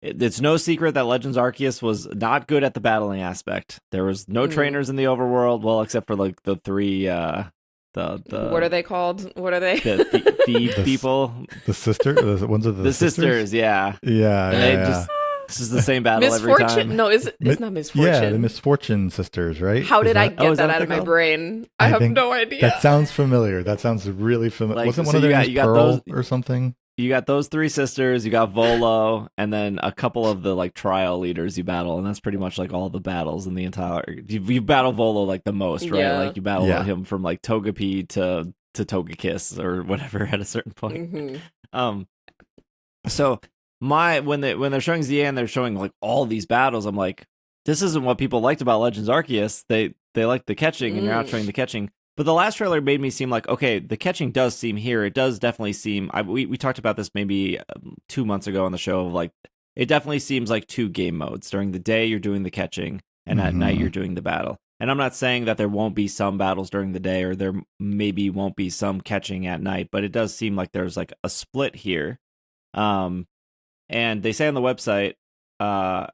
It's no secret that Legends Arceus was not good at the battling aspect. There was no trainers in the overworld, well, except for like the 3 the what are they called? What are they? The people. The sister? The ones of the sisters, yeah. Yeah. And they just, this is the same battle every time. No, it's not Misfortune. Yeah, the Misfortune sisters, right? How did I get that out of my brain? I have no idea. That sounds familiar. That sounds really familiar. Like, wasn't one of them Pearl or something? You got those 3 sisters, you got Volo, and then a couple of the like trial leaders you battle, and that's pretty much like all the battles in the entire. You battle Volo like the most, right? Yeah. Like you battle him from like Togepi to Togekiss or whatever at a certain point. Mm-hmm. So when they're showing Z-A and they're showing like all these battles, I'm like, this isn't what people liked about Legends Arceus. They like the catching, and you're not showing the catching. But the last trailer made me seem like, okay, the catching does seem here. It does definitely seem. We talked about this maybe 2 months ago on the show. Like, it definitely seems like 2 game modes. During the day, you're doing the catching, and at night, you're doing the battle. And I'm not saying that there won't be some battles during the day, or there maybe won't be some catching at night, but it does seem like there's like a split here. And they say on the website, on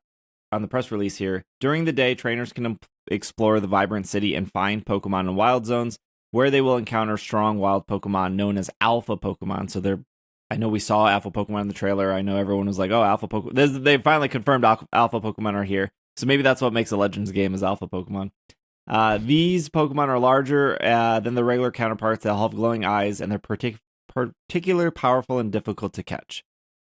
the press release here, during the day, trainers can explore the vibrant city and find Pokemon in wild zones, where they will encounter strong wild Pokemon known as Alpha Pokemon. So I know we saw Alpha Pokemon in the trailer. I know everyone was like, "Oh, Alpha Pokemon!" They finally confirmed Alpha Pokemon are here. So maybe that's what makes a Legends game is Alpha Pokemon. These Pokemon are larger than the regular counterparts. They'll have glowing eyes, and they're particularly powerful and difficult to catch.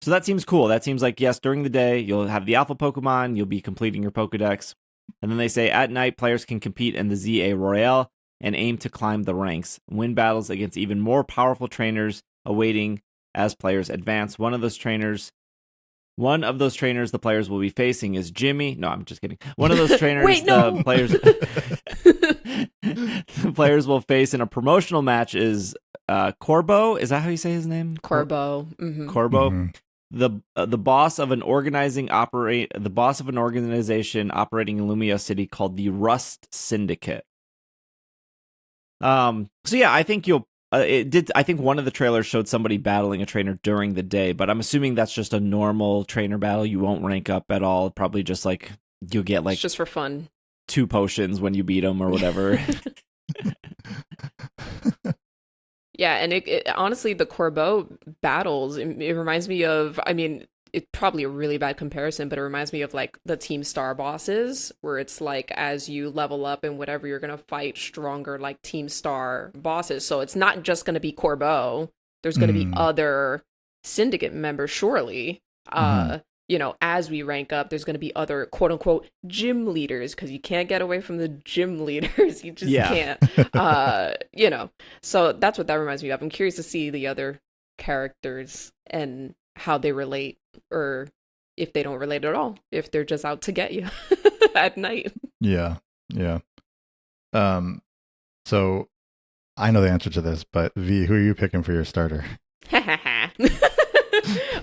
So that seems cool. That seems like, yes, during the day, you'll have the Alpha Pokemon, you'll be completing your Pokedex. And then they say, at night, players can compete in the Z-A Royale and aim to climb the ranks, win battles against even more powerful trainers awaiting as players advance. One of those trainers the players will be facing is Jimmy. No, I'm just kidding. One of those trainers the players will face in a promotional match is Corbo. Is that how you say his name? Corbo. Mm-hmm. Corbo. Mm-hmm. The boss of an organization operating in Lumia City called the Rust Syndicate. So yeah, I think I think one of the trailers showed somebody battling a trainer during the day, but I'm assuming that's just a normal trainer battle. You won't rank up at all. Probably just like you'll get like it's just for fun, 2 potions when you beat them or whatever. Yeah, and it honestly, the Corbeau battles, it reminds me of, I mean, it's probably a really bad comparison, but it reminds me of like the Team Star bosses, where it's like as you level up and whatever, you're going to fight stronger like Team Star bosses. So it's not just going to be Corbeau. There's going to be other Syndicate members, surely. As we rank up, there's going to be other quote unquote gym leaders, because you can't get away from the gym leaders. You just can't. So that's what that reminds me of. I'm curious to see the other characters and how they relate, or if they don't relate at all, if they're just out to get you at night. Yeah. So I know the answer to this, but V, who are you picking for your starter?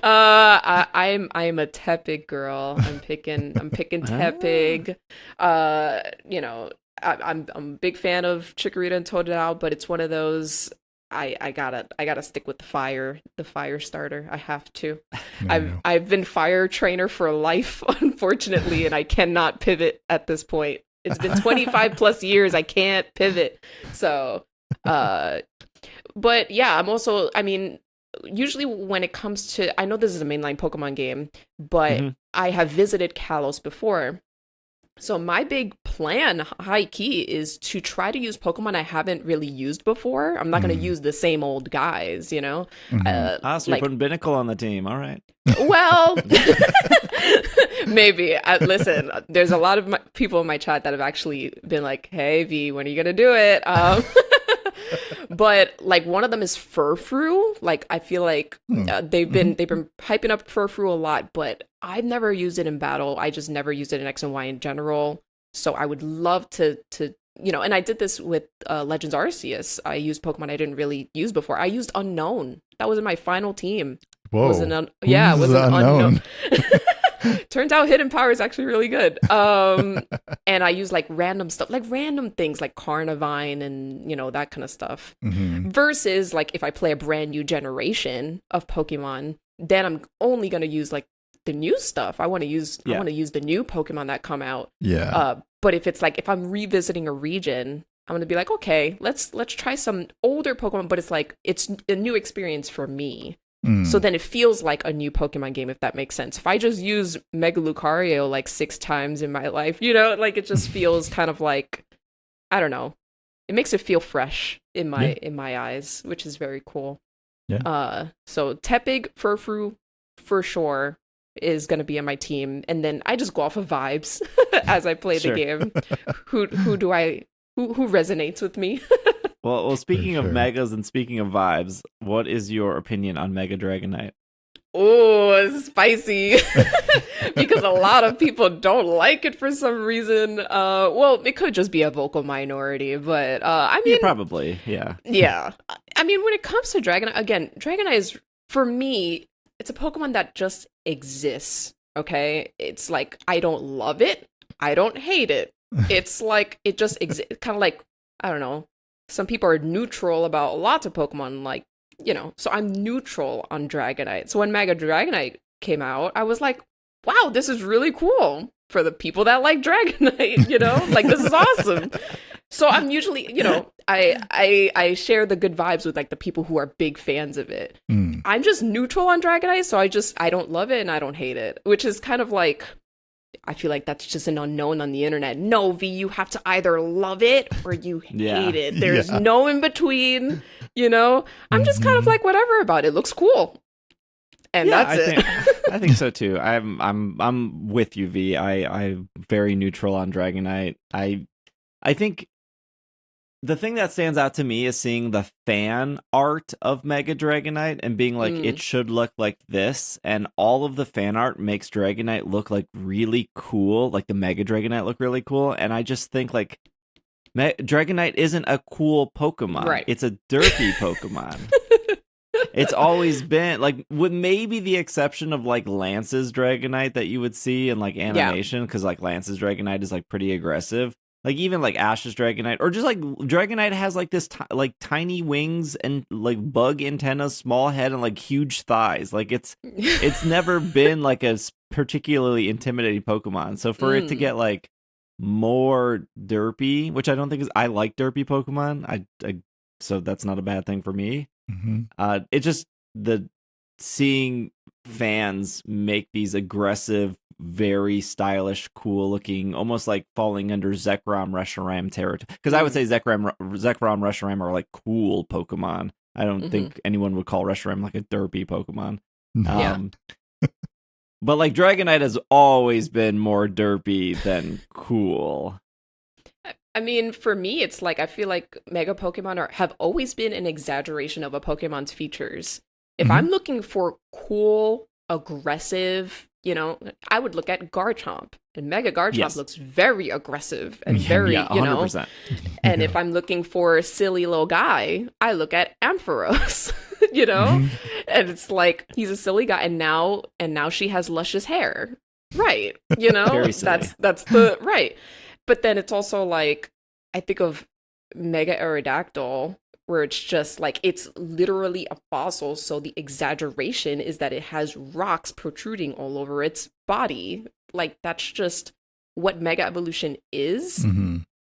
I'm a Tepig girl. I'm picking Tepig. I'm a big fan of Chikorita and Totodile, but it's one of those I gotta stick with the fire starter. I have to. I've been fire trainer for life, unfortunately, and I cannot pivot at this point. It's been 25 plus years. I can't pivot. So, but yeah, usually when it comes to, I know this is a mainline Pokemon game, but I have visited Kalos before. So my big plan, high key, is to try to use Pokemon I haven't really used before. I'm not going to use the same old guys, you know? So you're putting Binnacle on the team. All right. Well, maybe. Listen, there's a lot of people in my chat that have actually been like, hey, V, when are you going to do it? But like one of them is Furfrou. Like I feel like they've been hyping up Furfrou a lot, but I've never used it in battle. I just never used it in X and Y in general. So I would love to and I did this with Legends Arceus. I used Pokemon I didn't really use before. I used Unknown. That was in my final team. Whoa. It was an Unknown. Turns out Hidden Power is actually really good. And I use like random stuff, like random things like Carnivine and, that kind of stuff. Versus like if I play a brand new generation of Pokemon, then I'm only going to use like the new stuff. I want to use the new Pokemon that come out. Yeah. But if it's like, if I'm revisiting a region, I'm going to be like, okay, let's try some older Pokemon, but it's like, it's a new experience for me. So then it feels like a new Pokemon game, if that makes sense. If I just use Mega Lucario like 6 times in my life, like it just feels kind of like, I don't know. It makes it feel fresh in my eyes, which is very cool. Yeah. So Tepig, Furfrou, for sure, is going to be on my team. And then I just go off of vibes as I play the game. Who resonates with me? Well, speaking of megas and speaking of vibes, what is your opinion on Mega Dragonite? Oh, it's spicy. Because a lot of people don't like it for some reason. Well, it could just be a vocal minority, but probably, yeah. Yeah. I mean, when it comes to Dragonite, again, Dragonite is, for me, it's a Pokemon that just exists, okay? It's like, I don't love it. I don't hate it. It's like it just kind of like, I don't know. Some people are neutral about lots of Pokemon, like, so I'm neutral on Dragonite. So when Mega Dragonite came out, I was like, wow, this is really cool for the people that like Dragonite, like this is awesome. So I'm usually, I share the good vibes with like the people who are big fans of it. I'm just neutral on Dragonite, so I don't love it and I don't hate it, which is kind of like, I feel like that's just an unknown on the internet. No, V, you have to either love it or you hate it. There's no in between, I'm just kind of like whatever about it. It looks cool. And that's it. I think so too. I'm with you, V. I'm very neutral on Dragonite. I think the thing that stands out to me is seeing the fan art of Mega Dragonite and being like, it should look like this. And all of the fan art makes Dragonite look like really cool. Like the Mega Dragonite look really cool. And I just think like Dragonite isn't a cool Pokemon. Right. It's a derpy Pokemon. It's always been like, with maybe the exception of like Lance's Dragonite that you would see in like animation. Because like Lance's Dragonite is like pretty aggressive. Like even like Ash's Dragonite, or just like Dragonite has like this like tiny wings and like bug antennas, small head, and like huge thighs. Like it's never been like a particularly intimidating Pokemon. So for it to get like more derpy, which I don't think is, I like derpy Pokemon. So that's not a bad thing for me. It just seeing fans make these aggressive, very stylish, cool looking, almost like falling under Zekrom, Reshiram territory. Because I would say Zekrom, Reshiram are like cool Pokemon. I don't think anyone would call Reshiram like a derpy Pokemon. But like Dragonite has always been more derpy than cool. I mean, for me, it's like I feel like Mega Pokemon have always been an exaggeration of a Pokemon's features. If I'm looking for cool, aggressive, I would look at Garchomp. And Mega Garchomp looks very aggressive and very, 100%. And if I'm looking for a silly little guy, I look at Ampharos, And it's like, he's a silly guy. And now she has luscious hair. Right. Very silly. That's the, right. But then it's also like, I think of Mega Aerodactyl, where it's just like, it's literally a fossil. So the exaggeration is that it has rocks protruding all over its body. Like, that's just what Mega Evolution is.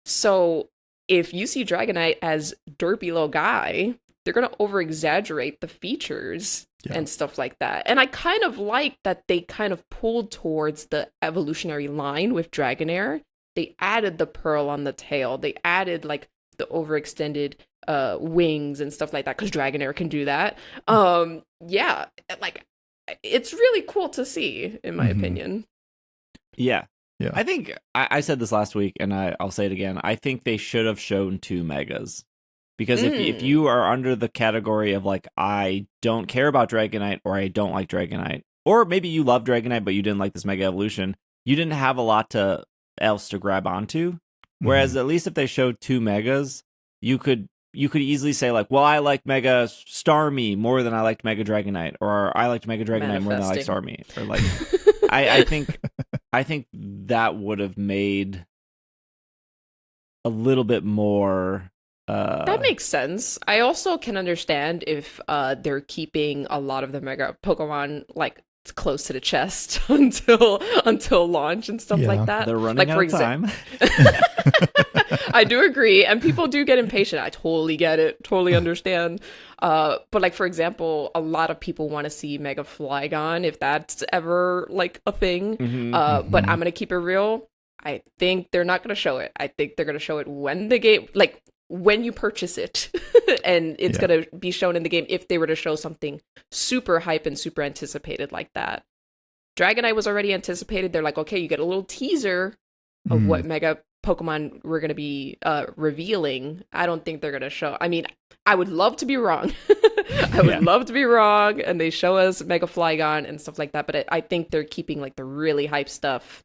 So if you see Dragonite as derpy little guy, they're going to over exaggerate the features and stuff like that. And I kind of like that they kind of pulled towards the evolutionary line with Dragonair. They added the pearl on the tail. They added like the overextended wings and stuff like that, because Dragonair can do that. Like, it's really cool to see, in my opinion. Yeah. I think I said this last week, and I'll say it again. I think they should have shown 2 Megas. Because if you are under the category of like, I don't care about Dragonite, or I don't like Dragonite, or maybe you love Dragonite but you didn't like this Mega Evolution, you didn't have a lot else to grab onto. Whereas at least if they showed 2 Megas, you could easily say like, well, I like Mega Starmie more than I liked Mega Dragonite, or I liked Mega Dragonite more than I liked Starmie, or like I think that would have made a little bit more. That makes sense. I also can understand if they're keeping a lot of the Mega Pokemon like close to the chest until launch and stuff like that. They're running like, out of time. I do agree, and people do get impatient. I totally get it, totally understand. But like, for example, a lot of people want to see Mega Flygon, if that's ever like a thing. But I'm gonna keep it real. I think they're not gonna show it. I think they're gonna show it when the game, like, when you purchase it, and it's going to be shown in the game, if they were to show something super hype and super anticipated like that. Dragonite was already anticipated. They're like, okay, you get a little teaser of what Mega Pokemon we're going to be revealing. I don't think they're going to show. I mean, I would love to be wrong. I would love to be wrong, and they show us Mega Flygon and stuff like that, but I think they're keeping like the really hype stuff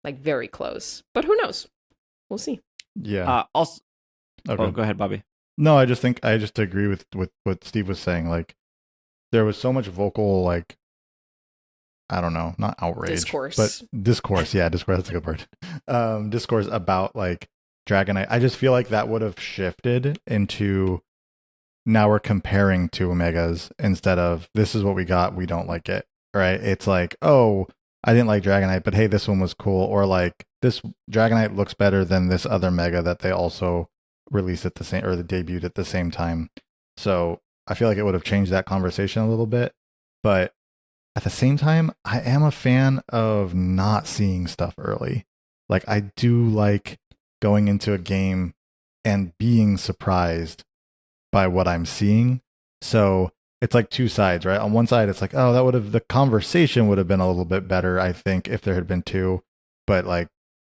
like very close. But who knows? We'll see. Yeah. Also, okay. Oh, go ahead, Bobby. No, I just agree with what Steve was saying. Like, there was so much vocal, like, I don't know, not outrage, discourse. but discourse. Yeah, discourse. That's a good word. discourse about like Dragonite. I just feel like that would have shifted into now we're comparing two megas instead of this is what we got, we don't like it, right? It's like, oh, I didn't like Dragonite, but hey, this one was cool, or like this Dragonite looks better than this other mega that they also released at the same or the debuted at the same time. So I feel like it would have changed that conversation a little bit, but at the same time, I am a fan of not seeing stuff early. Like I do like going into a game and being surprised by what I'm seeing. So it's like two sides, right? On one side, it's like, oh, that would have, the conversation would have been a little bit better, I think, if there had been two. But like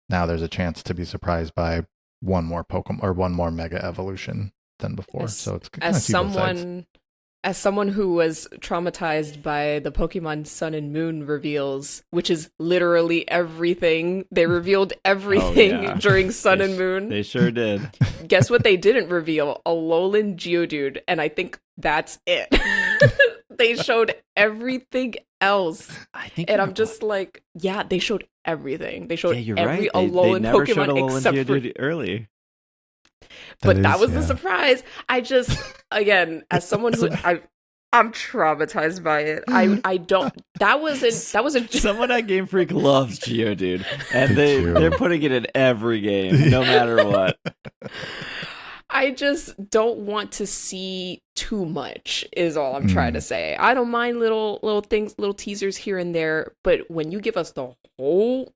now there's a chance to be surprised by one more Pokemon or one more Mega Evolution than before. So it's kind of as someone who was traumatized by the Pokemon Sun and Moon reveals, which is literally everything. They revealed everything during Sun and Moon. They sure did. Guess what they didn't reveal? A Alolan Geodude, and I think that's it. They showed everything else. And I'm just like, yeah, they showed everything. They showed every Alolan never Pokemon showed Alolan except Geodude for early. But that was the surprise. I just, again, as someone who I'm traumatized by it. I don't. That was a. Someone at Game Freak loves Geodude, and they're putting it in every game, no matter what. I just don't want to see too much. Is all I'm trying to say. I don't mind little things, little teasers here and there, but when you give us the whole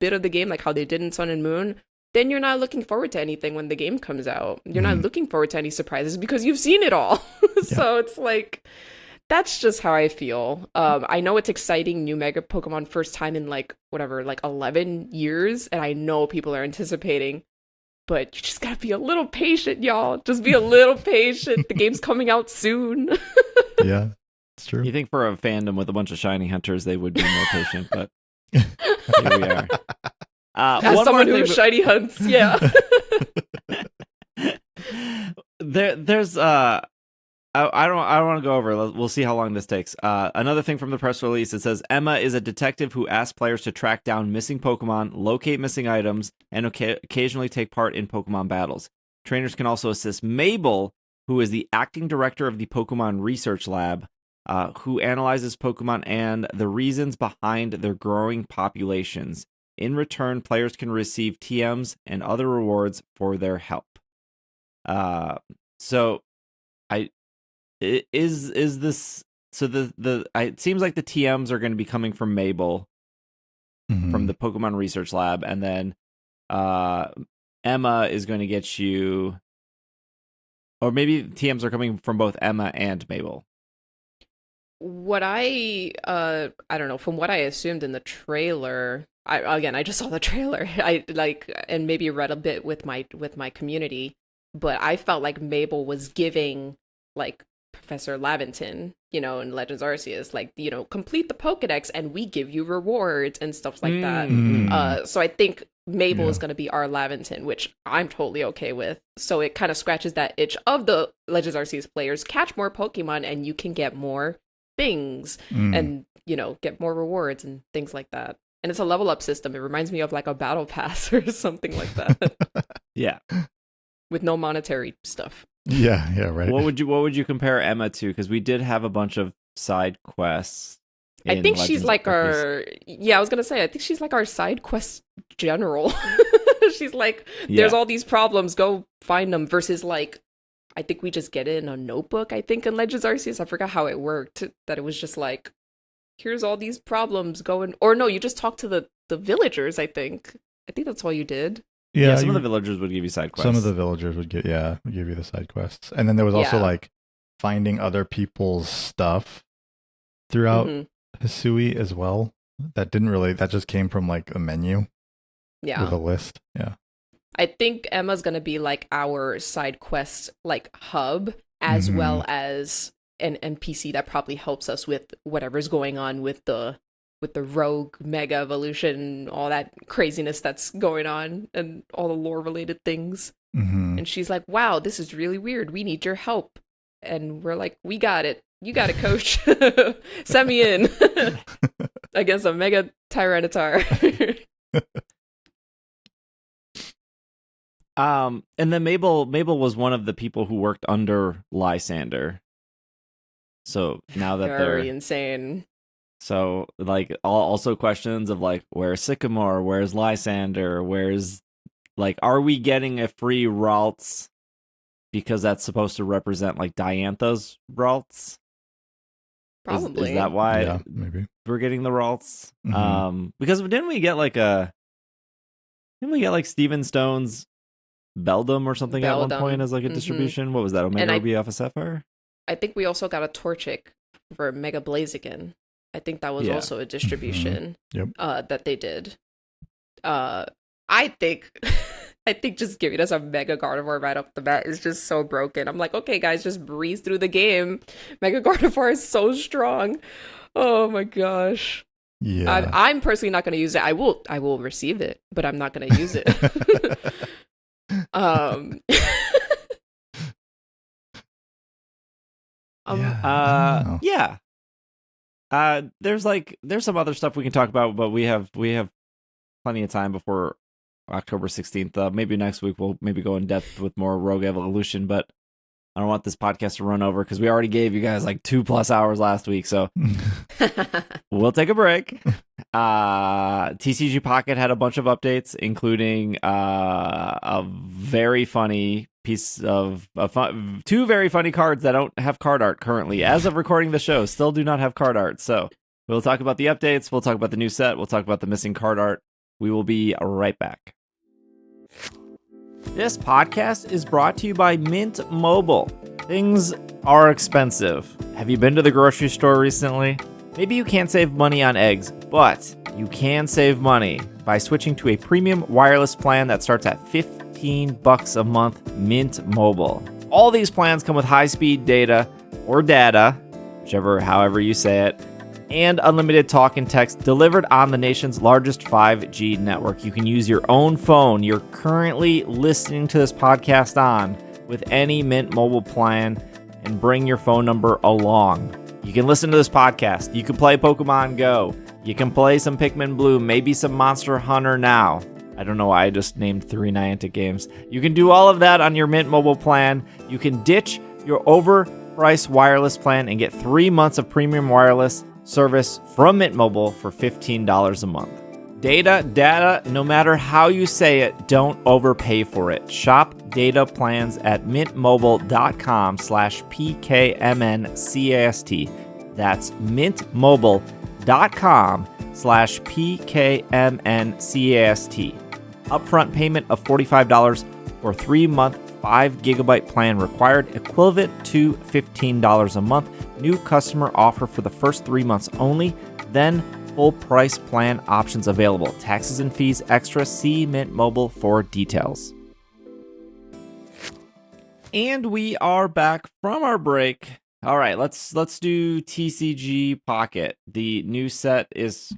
bit of the game, like how they did in Sun and Moon, then you're not looking forward to anything when the game comes out. You're not looking forward to any surprises because you've seen it all. So it's like, that's just how I feel. I know it's exciting, new Mega Pokemon, first time in like 11 years. And I know people are anticipating, but you just gotta be a little patient, y'all. Just be a little patient. The game's coming out soon. Yeah, it's true. You think for a fandom with a bunch of shiny hunters, they would be more patient, but here we are. As someone who shiny hunts, yeah. There's I don't want to go over. We'll see how long this takes. Another thing from the press release, it says Emma is a detective who asks players to track down missing Pokemon, locate missing items, and occasionally take part in Pokemon battles. Trainers can also assist Mabel, who is the acting director of the Pokemon Research Lab, who analyzes Pokemon and the reasons behind their growing populations. In return, players can receive TMs and other rewards for their help. It seems like the TMs are going to be coming from Mabel from the Pokemon Research Lab, and then Emma is going to get you, or maybe TMs are coming from both Emma and Mabel. What I don't know, from what I assumed in the trailer, I just saw the trailer. I and maybe read a bit with my community, but I felt like Mabel was giving like Professor Laventon, in Legends Arceus, like, complete the Pokedex and we give you rewards and stuff like that. So I think Mabel is going to be our Laventon, which I'm totally okay with. So it kind of scratches that itch of the Legends Arceus players. Catch more Pokemon and you can get more things and, get more rewards and things like that. And it's a level up system. It reminds me of like a battle pass or something like that. Yeah. With no monetary stuff. Yeah, right. What would you compare Emma to? Because we did have a bunch of side quests. I think she's like I was gonna say, I think she's like our side quest general. She's like, there's all these problems, go find them, versus like, I think we just get it in a notebook, I think, in Legends Arceus. I forgot how it worked, that it was just like, here's all these problems going, or no, you just talk to the villagers, I think that's all you did. Yeah, some of the villagers would give you side quests. Some of the villagers would give you the side quests. And then there was also like finding other people's stuff throughout Hisui as well. That just came from like a menu. Yeah. With a list. Yeah. I think Emma's going to be like our side quest like hub, as well as an NPC that probably helps us with whatever's going on with the rogue mega evolution, all that craziness that's going on, and all the lore related things. And she's like, wow, this is really weird. We need your help. And we're like, we got it. You got it, coach. Send me in against a mega Tyranitar. And then Mabel was one of the people who worked under Lysander. So now that Very insane. So like also questions of like, where's Sycamore? Where's Lysander? Where's like, are we getting a free Ralts? Because that's supposed to represent like Diantha's Ralts. Probably. Is that why Yeah, maybe we're getting the Ralts? Mm-hmm. Because didn't we get like Steven Stone's Beldum or something at one point as like a distribution? What was that? Omega Ruby Alpha Sapphire? I think we also got a Torchic for Mega Blaziken. I think that was also a distribution that they did. I think just giving us a Mega Gardevoir right off the bat is just so broken. I'm like, okay, guys, just breeze through the game. Mega Gardevoir is so strong. Oh my gosh. Yeah. I'm personally not going to use it. I will receive it, but I'm not going to use it. Yeah. There's some other stuff we can talk about, but we have plenty of time before October 16th. Maybe next week we'll maybe go in depth with more Rogue Evolution, but I don't want this podcast to run over because we already gave you guys like 2+ hours last week, so we'll take a break. TCG Pocket had a bunch of updates, including a very funny piece of two very funny cards that don't have card art currently. As of recording the show, still do not have card art. So we'll talk about the updates, we'll talk about the new set, we'll talk about the missing card art. We will be right back. This podcast is brought to you by Mint Mobile. Things are expensive. Have you been to the grocery store recently? Maybe you can't save money on eggs, but you can save money by switching to a premium wireless plan that starts at $15 a month, Mint Mobile. All these plans come with high-speed data or data, however you say it, and unlimited talk and text delivered on the nation's largest 5G network. You can use your own phone you're currently listening to this podcast on with any Mint Mobile plan and bring your phone number along. You can listen to this podcast. You can play Pokemon Go. You can play some Pikmin Blue, maybe some Monster Hunter now. I don't know why I just named 3 Niantic games. You can do all of that on your Mint Mobile plan. You can ditch your overpriced wireless plan and get 3 months of premium wireless service from Mint Mobile for $15 a month. Data, no matter how you say it, don't overpay for it. Shop data plans at mintmobile.com/PKMNcast. That's mintmobile.com/PKMNcast. Upfront payment of $45 for 3-month 5GB plan required, equivalent to $15 a month. New customer offer for the first 3 months only, then full price plan options available. Taxes and fees extra. See Mint Mobile for details. And we are back from our break. All right, let's do TCG Pocket. The new set is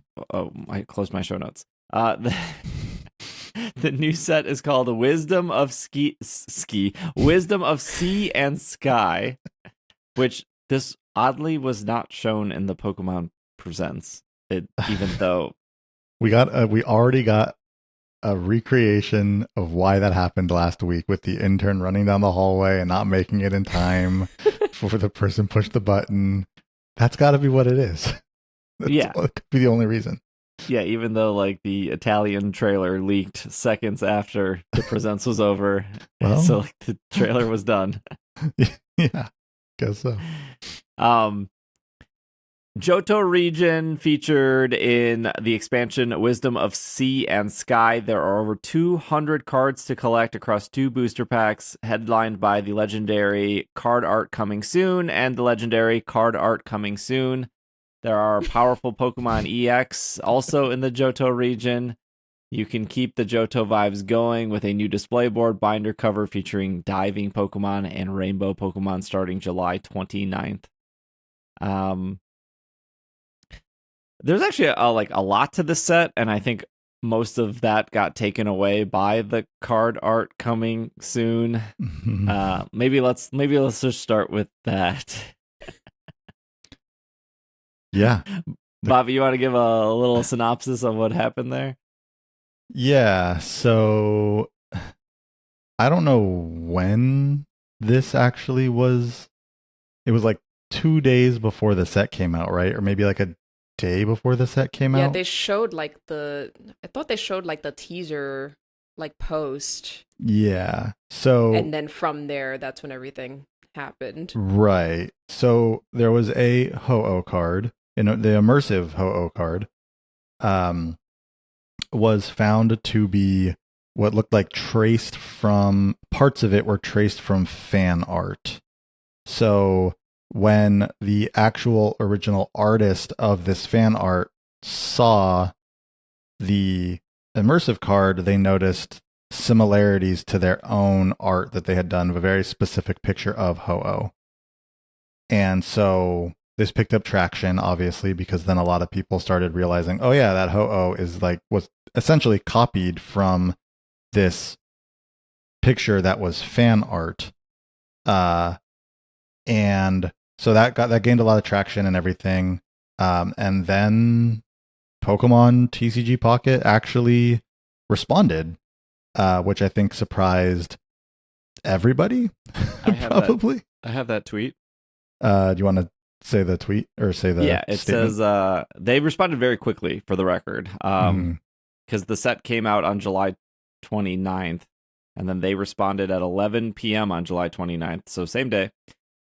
I closed my show notes. The new set is called Wisdom of Wisdom of Sea and Sky, which this oddly was not shown in the Pokemon Presents. Even though we already got a recreation of why that happened last week with the intern running down the hallway and not making it in time for the person pushed the button. That's got to be what it is. It could be the only reason. Yeah, even though like the Italian trailer leaked seconds after the Presents was over, so like the trailer was done. Yeah, guess so. Johto region featured in the expansion Wisdom of Sea and Sky. There are over 200 cards to collect across 2 booster packs, headlined by the legendary card art coming soon and the legendary card art coming soon. There are powerful Pokemon EX also in the Johto region. You can keep the Johto vibes going with a new display board binder cover featuring diving Pokemon and rainbow Pokemon starting July 29th. There's actually a lot to this set, and I think most of that got taken away by the card art coming soon. Maybe let's just start with that. Yeah. Bobby, you want to give a little synopsis of what happened there? Yeah, so I don't know when this actually was. It was like 2 days before the set came out, right? Or maybe like a day before the set came Yeah, out. they showed like I thought they showed like the teaser like post, Yeah. So and then from there that's when everything happened. right. So there was a Ho-Oh card, the immersive Ho-Oh card, um, was found to be what looked like traced from parts of it were traced from fan art. So when the actual original artist of this fan art saw the immersive card, they noticed similarities to their own art that they had done of a very specific picture of Ho-Oh. And so this picked up traction, obviously, because then a lot of people started realizing, oh yeah, that Ho-Oh was essentially copied from this picture that was fan art. And so that gained a lot of traction and everything. And then Pokemon TCG Pocket actually responded, which I think surprised everybody. Probably. I have that tweet. Do you want to say the tweet or say the it statement? says they responded very quickly, for the record, because the set came out on July 29th, and then they responded at 11 p.m. on July 29th, so same day.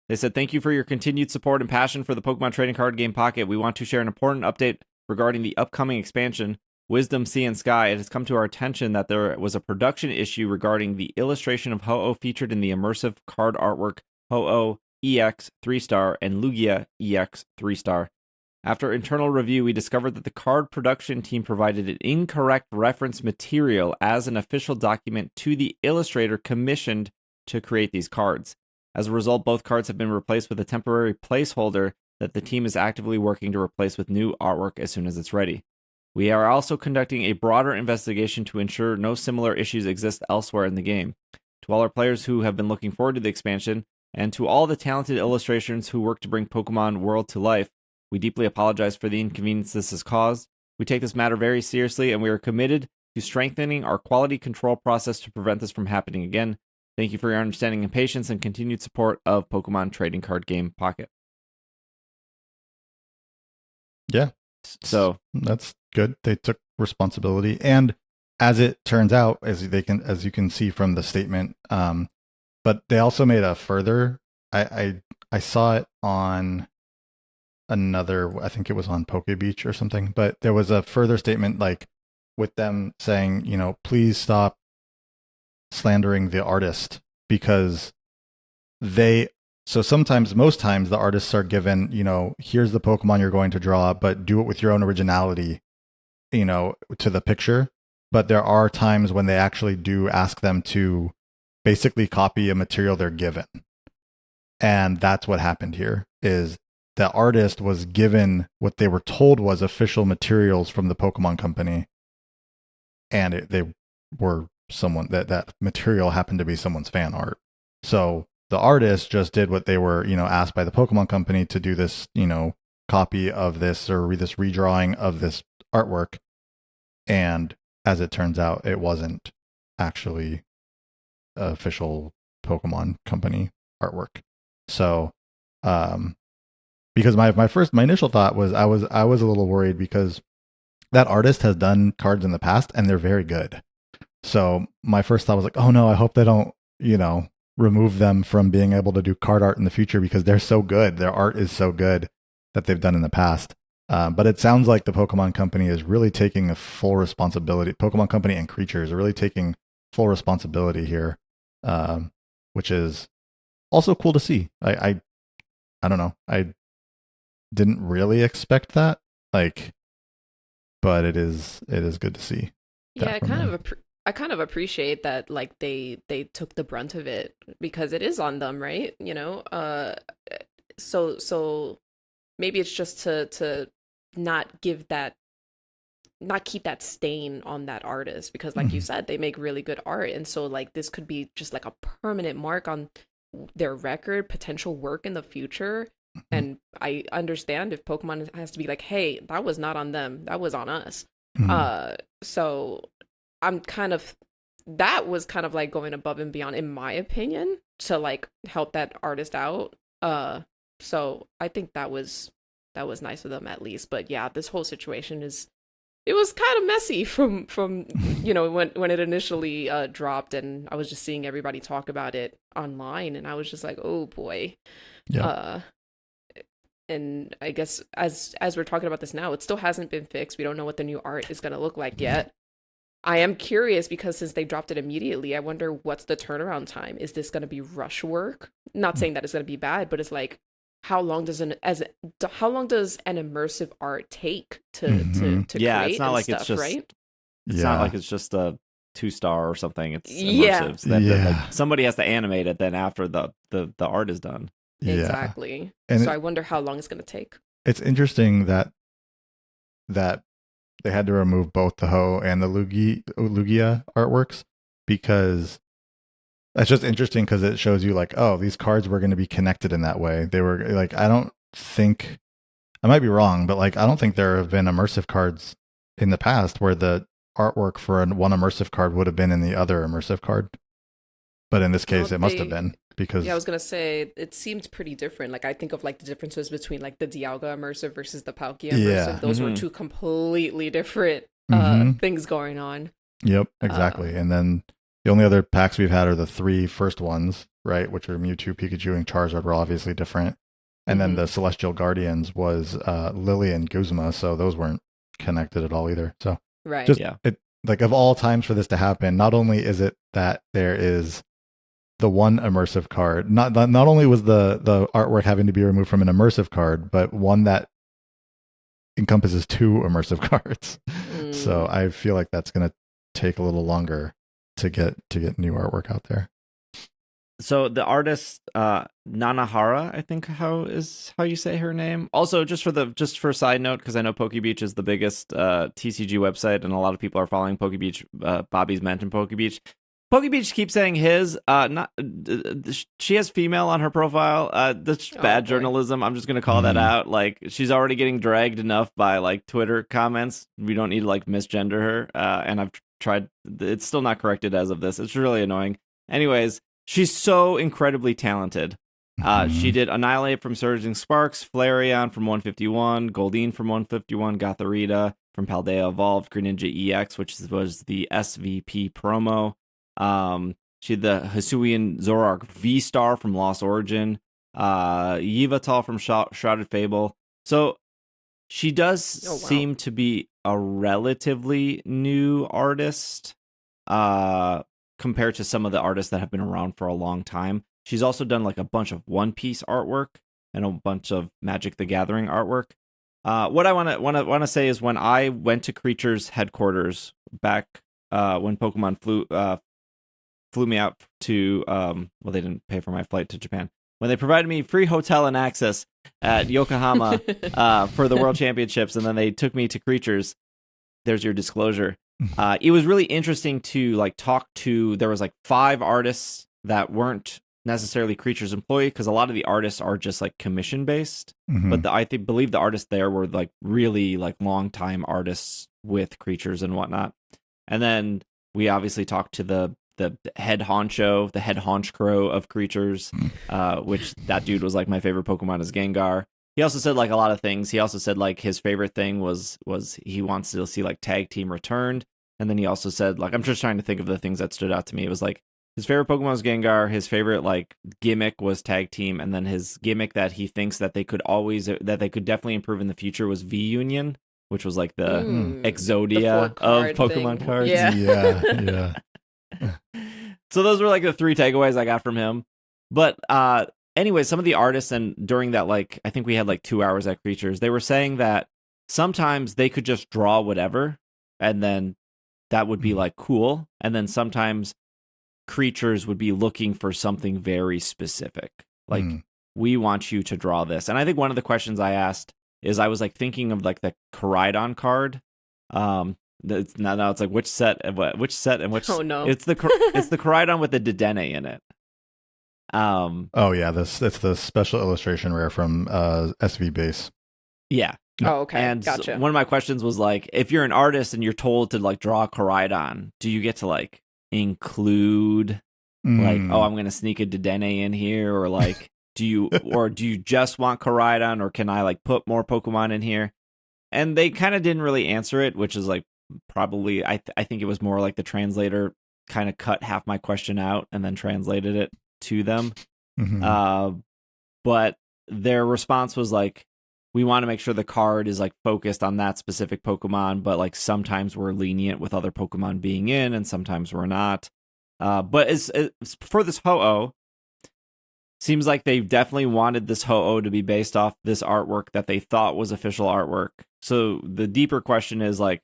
They said, "Thank you for your continued support and passion for the Pokemon trading card game Pocket. We want to share an important update regarding the upcoming expansion, Wisdom, Sea, and Sky. It has come to our attention that there was a production issue regarding the illustration of Ho-Oh featured in the immersive card artwork Ho-Oh EX 3-star and Lugia EX 3-star. After internal review, we discovered that the card production team provided an incorrect reference material as an official document to the illustrator commissioned to create these cards. As a result, both cards have been replaced with a temporary placeholder that the team is actively working to replace with new artwork as soon as it's ready. We are also conducting a broader investigation to ensure no similar issues exist elsewhere in the game. To all our players who have been looking forward to the expansion, and to all the talented illustrators who work to bring Pokemon World to life, we deeply apologize for the inconvenience this has caused. We take this matter very seriously, and we are committed to strengthening our quality control process to prevent this from happening again. Thank you for your understanding and patience and continued support of Pokemon Trading Card Game Pocket." Yeah. So that's good. They took responsibility. And as it turns out, as you can see from the statement, but they also made a further, I saw it on another, I think it was on Poke Beach or something, but there was a further statement like with them saying, please stop slandering the artist, because most times the artists are given, here's the Pokemon you're going to draw, but do it with your own originality, to the picture. But there are times when they actually do ask them to basically copy a material they're given. And that's what happened here, is the artist was given what they were told was official materials from the Pokemon Company. And they were someone that material happened to be someone's fan art. So the artist just did what they were, asked by the Pokemon Company to do this, copy of this or this redrawing of this artwork. And as it turns out, it wasn't actually official Pokemon Company artwork. So, because my initial thought was I was a little worried because that artist has done cards in the past and they're very good. So my first thought was like, oh no, I hope they don't, remove them from being able to do card art in the future, because they're so good. Their art is so good that they've done in the past. But it sounds like the Pokemon Company is really taking a full responsibility. Pokemon Company and creators are really taking full responsibility here, which is also cool to see. I don't know. I didn't really expect that, but it is good to see. Yeah, I kind of appreciate that, like they took the brunt of it, because it is on them, right? So maybe it's just to not keep that stain on that artist, because like you said, they make really good art, and so like this could be just like a permanent mark on their record, potential work in the future. And I understand if Pokemon has to be like, hey, that was not on them, that was on us. So I'm kind of that was kind of like going above and beyond, in my opinion, to like help that artist out. So I think that was nice of them at least. But yeah, this whole situation it was kind of messy from when it initially dropped, and I was just seeing everybody talk about it online, and I was just like, oh boy. Yeah. And I guess as we're talking about this now, it still hasn't been fixed. We don't know what the new art is going to look like yet. I am curious because since they dropped it immediately, I wonder what's the turnaround time. Is this going to be rush work? Not saying that it's going to be bad, but it's like, how long does an immersive art take to create? It's not like stuff, it's just right? It's not like it's just a 2-star or something. It's immersive. So like, somebody has to animate it then after the art is done. Yeah. Exactly. And so I wonder how long it's going to take. It's interesting that they had to remove both the Ho and the Lugia artworks, because that's just interesting, because it shows you like, oh, these cards were going to be connected in that way. They were like, I don't think, I might be wrong, but like, I don't think there have been immersive cards in the past where the artwork for one immersive card would have been in the other immersive card. But in this case, it must have been, because I was gonna say it seemed pretty different. Like I think of like the differences between like the Dialga immersive versus the Palkia immersive. Those were two completely different things going on. Yep, exactly. And then the only other packs we've had are the 3 first ones, right? Which are Mewtwo, Pikachu, and Charizard were obviously different. And then the Celestial Guardians was Lily and Guzma, so those weren't connected at all either. So it, like, of all times for this to happen, not only is it that there is the one immersive card, not only was the artwork having to be removed from an immersive card, but one that encompasses 2 immersive cards. So I feel like that's going to take a little longer to get new artwork out there. So the artist Nanahara, I think how you say her name. Also, just for a side note, because I know PokeBeach is the biggest TCG website, and a lot of people are following PokeBeach. Bobby's mentioned PokeBeach. PokeBeach keeps saying his. She has female on her profile. That's bad journalism. I'm just gonna call that out. Like, she's already getting dragged enough by like Twitter comments. We don't need to like misgender her. And I've tried. It's still not corrected as of this. It's really annoying. Anyways, she's so incredibly talented. She did Annihilate from Surging Sparks, Flareon from 151, Goldeen from 151, Gothorita from Paldea Evolved, Greninja EX, which was the SVP promo. She had the Hisuian Zoroark V-Star from Lost Origin, Yveltal from Shrouded Fable. So she does seem to be a relatively new artist compared to some of the artists that have been around for a long time. She's also done like a bunch of One Piece artwork and a bunch of Magic the Gathering artwork. What I want to say is, when I went to Creatures headquarters back when Pokemon flew me out to they didn't pay for my flight to Japan. When they provided me free hotel and access at Yokohama for the World Championships, and then they took me to Creatures. There's your disclosure. It was really interesting to like talk to. There was like 5 artists that weren't necessarily Creatures employee, because a lot of the artists are just like commission based. But I believe the artists there were like really like long time artists with Creatures and whatnot. And then we obviously talked to the head honcho, the head honch crow of Creatures, which that dude was like, my favorite Pokemon is Gengar. He also said like a lot of things. He also said like his favorite thing was he wants to see like tag team returned. And then he also said, like, I'm just trying to think of the things that stood out to me. It was like his favorite Pokemon was Gengar. His favorite like gimmick was tag team. And then his gimmick that he thinks that they could definitely improve in the future was V-Union, which was like the Exodia of Pokemon thing. cards. Yeah. So those were like the 3 takeaways I got from him. But anyway, some of the artists, and during that, like, I think we had like 2 hours at Creatures, they were saying that sometimes they could just draw whatever, and then that would be like cool. And then sometimes Creatures would be looking for something very specific. Like, we want you to draw this. And I think one of the questions I asked is, I was like thinking of like the Koraidon card. Now it's like which set and which. Oh no! It's the Koraidon with the Dedenne in it. Oh yeah, it's the special illustration rare from SV Base. Yeah. Oh okay. And gotcha. One of my questions was like, if you're an artist and you're told to like draw a Koraidon, do you get to like include like, oh, I'm going to sneak a Dedenne in here, or like, do you just want Koraidon, or can I like put more Pokemon in here? And they kind of didn't really answer it, which is like probably I think it was more like the translator kind of cut half my question out and then translated it to them. But their response was like, we want to make sure the card is like focused on that specific Pokemon, but like sometimes we're lenient with other Pokemon being in and sometimes we're not. But as for this Ho-Oh, seems like they definitely wanted this Ho-Oh to be based off this artwork that they thought was official artwork. So the deeper question is like,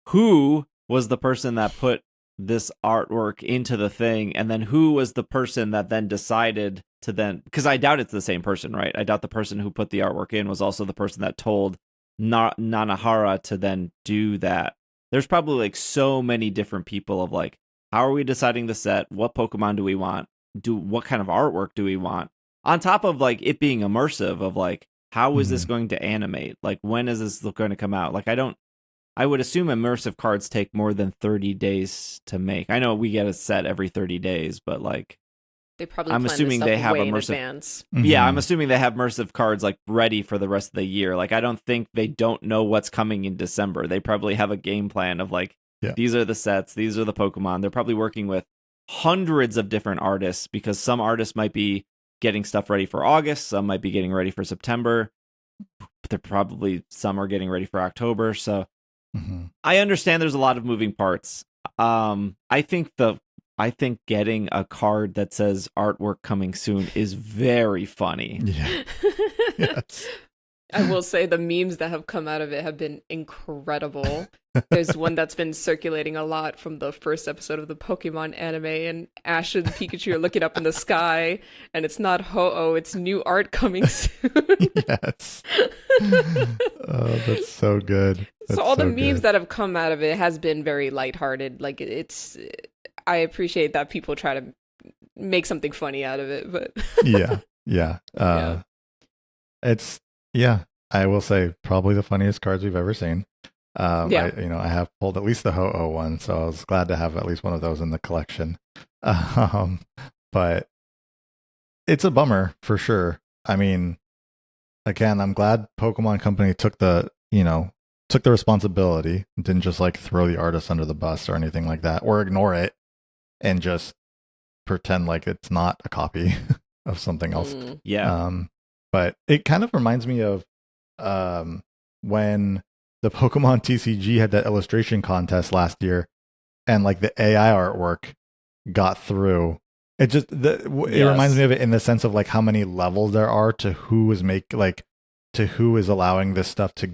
who was the person that put this artwork into the thing, and then who was the person that then decided to then, because I doubt it's the same person, right? I doubt the person who put the artwork in was also the person that told Nanahara to then do that. There's probably like so many different people of like, how are we deciding the set? What Pokemon do we want? What kind of artwork do we want? On top of like it being immersive of like, how is this going to animate? Like, when is this going to come out? Like, I would assume immersive cards take more than 30 days to make. I know we get a set every 30 days, but like, they probably I'm assuming they have way immersive. In advance. Yeah, I'm assuming they have immersive cards like ready for the rest of the year. Like, I don't think they don't know what's coming in December. They probably have a game plan of like, these are the sets, these are the Pokemon. They're probably working with hundreds of different artists, because some artists might be getting stuff ready for August, some might be getting ready for September. They're probably some are getting ready for October. So I understand there's a lot of moving parts. I think getting a card that says artwork coming soon is very funny. Yeah. Yes. I will say the memes that have come out of it have been incredible. There's one that's been circulating a lot from the first episode of the Pokemon anime, and Ash and Pikachu are looking up in the sky, and it's not Ho-Oh, it's new art coming soon. Yes. Oh, that's so good. That's so all the memes that have come out of it has been very lighthearted. Like, I appreciate that people try to make something funny out of it, but yeah. It's I will say probably the funniest cards we've ever seen. I have pulled at least the Ho-Oh one, so I was glad to have at least one of those in the collection. But it's a bummer for sure. I mean, again, I'm glad Pokemon Company took the responsibility and didn't just like throw the artist under the bus or anything like that, or ignore it and just pretend like it's not a copy of something else. But it kind of reminds me of when the Pokemon TCG had that illustration contest last year, and like the AI artwork got through. It just it reminds me of it in the sense of like how many levels there are to who is allowing this stuff to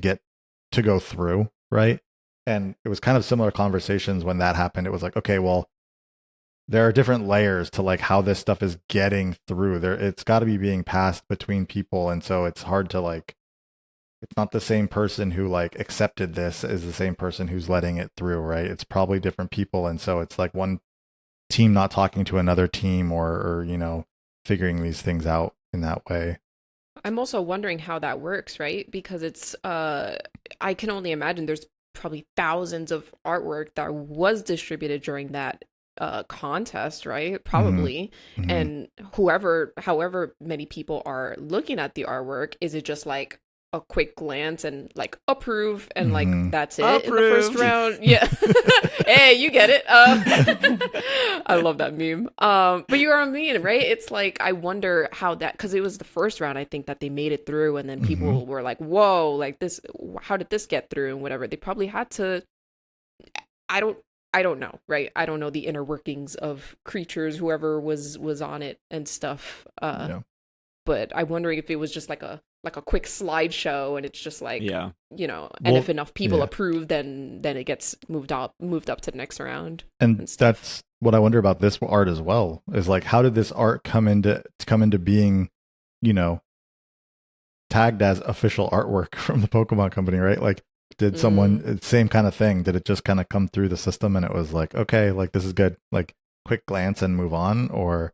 go through, right? And it was kind of similar conversations when that happened. It was like, okay, well, there are different layers to like how this stuff is getting through there. It's got to be being passed between people. And so it's hard to like, it's not the same person who like accepted this as the same person who's letting it through, right? It's probably different people. And so it's like one team not talking to another team or figuring these things out in that way. I'm also wondering how that works, right? Because it's, I can only imagine there's probably thousands of artwork that was distributed during that contest, right? Probably. And however many people are looking at the artwork, is it just like a quick glance and like approve and like that's it in the first round? Yeah. Hey, you get it. I love that meme. But you know what I mean, right? It's like, I wonder how that, because it was the first round, I think, that they made it through, and then people were like, whoa, like this, how did this get through and whatever. They probably had to, I don't know, right? I don't know the inner workings of creatures, whoever was on it and stuff. But I'm wondering if it was just like a quick slideshow, and it's just like, and if enough people approve, then it gets moved up to the next round. And that's what I wonder about this art as well, is like, how did this art come into being, tagged as official artwork from the Pokemon Company, right? Like, did someone, same kind of thing, did it just kind of come through the system and it was like, okay, like this is good, like quick glance and move on? Or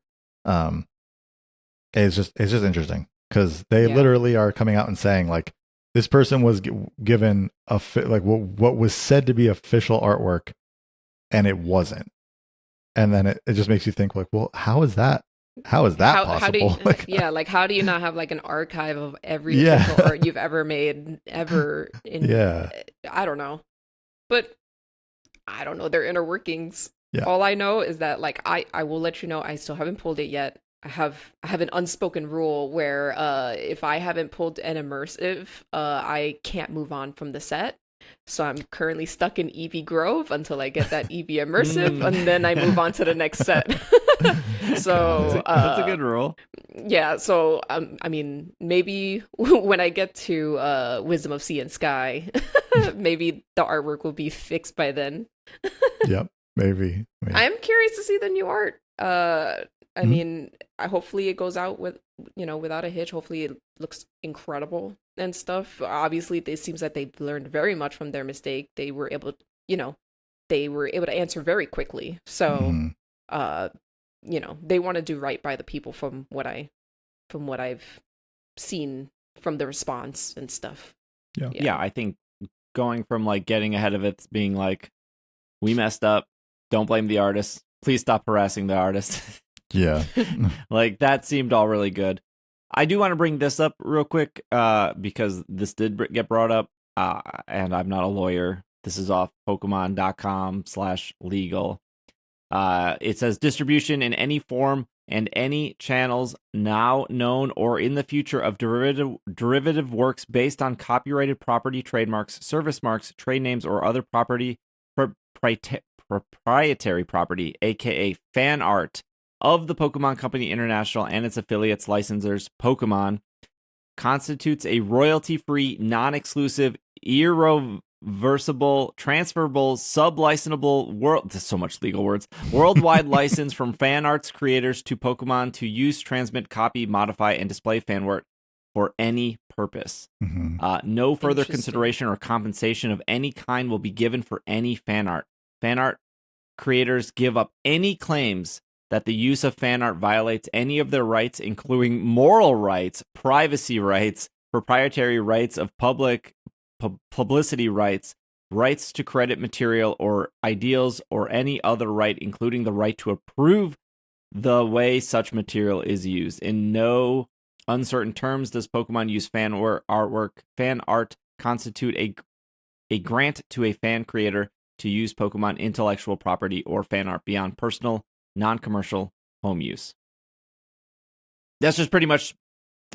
it's just interesting, because they literally are coming out and saying like, this person was given what was said to be official artwork, and it wasn't. and then it just makes you think like, well, how is that possible? How do you, like, how do you not have like an archive of every Yeah. official art you've ever made ever in Yeah. I don't know. But I don't know their inner workings. Yeah. All I know is that like I will let you know I still haven't pulled it yet. I have an unspoken rule where if I haven't pulled an immersive, I can't move on from the set. So I'm currently stuck in Eevee Grove until I get that Eevee immersive, and then I move on to the next set. So that's a good rule. Yeah. So I mean, maybe when I get to Wisdom of Sea and Sky, maybe the artwork will be fixed by then. Yep. Maybe. I'm curious to see the new art. I mean, hopefully it goes out with without a hitch. Hopefully it looks incredible and stuff. Obviously, it seems that they've learned very much from their mistake. They were able to answer very quickly. So, they want to do right by the people from what I've seen from the response and stuff. Yeah, I think going from like getting ahead of it, being like, we messed up. Don't blame the artist. Please stop harassing the artist. Yeah. Like that seemed all really good. I do want to bring this up real quick because this did get brought up and I'm not a lawyer. This is off Pokemon.com/legal. It says distribution in any form and any channels now known or in the future of derivative works based on copyrighted property, trademarks, service marks, trade names, or other proprietary property, aka fan art, of the Pokemon Company International and its affiliates, licensors, Pokemon, constitutes a royalty-free, non-exclusive, irreversible, transferable, sub-licensable there's so much legal words, worldwide license from fan arts creators to Pokemon to use, transmit, copy, modify, and display fan art for any purpose. No further consideration or compensation of any kind will be given for any fan art. Fan art creators give up any claims that the use of fan art violates any of their rights, including moral rights, privacy rights, proprietary rights of publicity rights, rights to credit material or ideals, or any other right, including the right to approve the way such material is used. In no uncertain terms does Pokemon use fan art constitute a grant to a fan creator to use Pokemon intellectual property or fan art beyond personal, non-commercial home use. That's just pretty much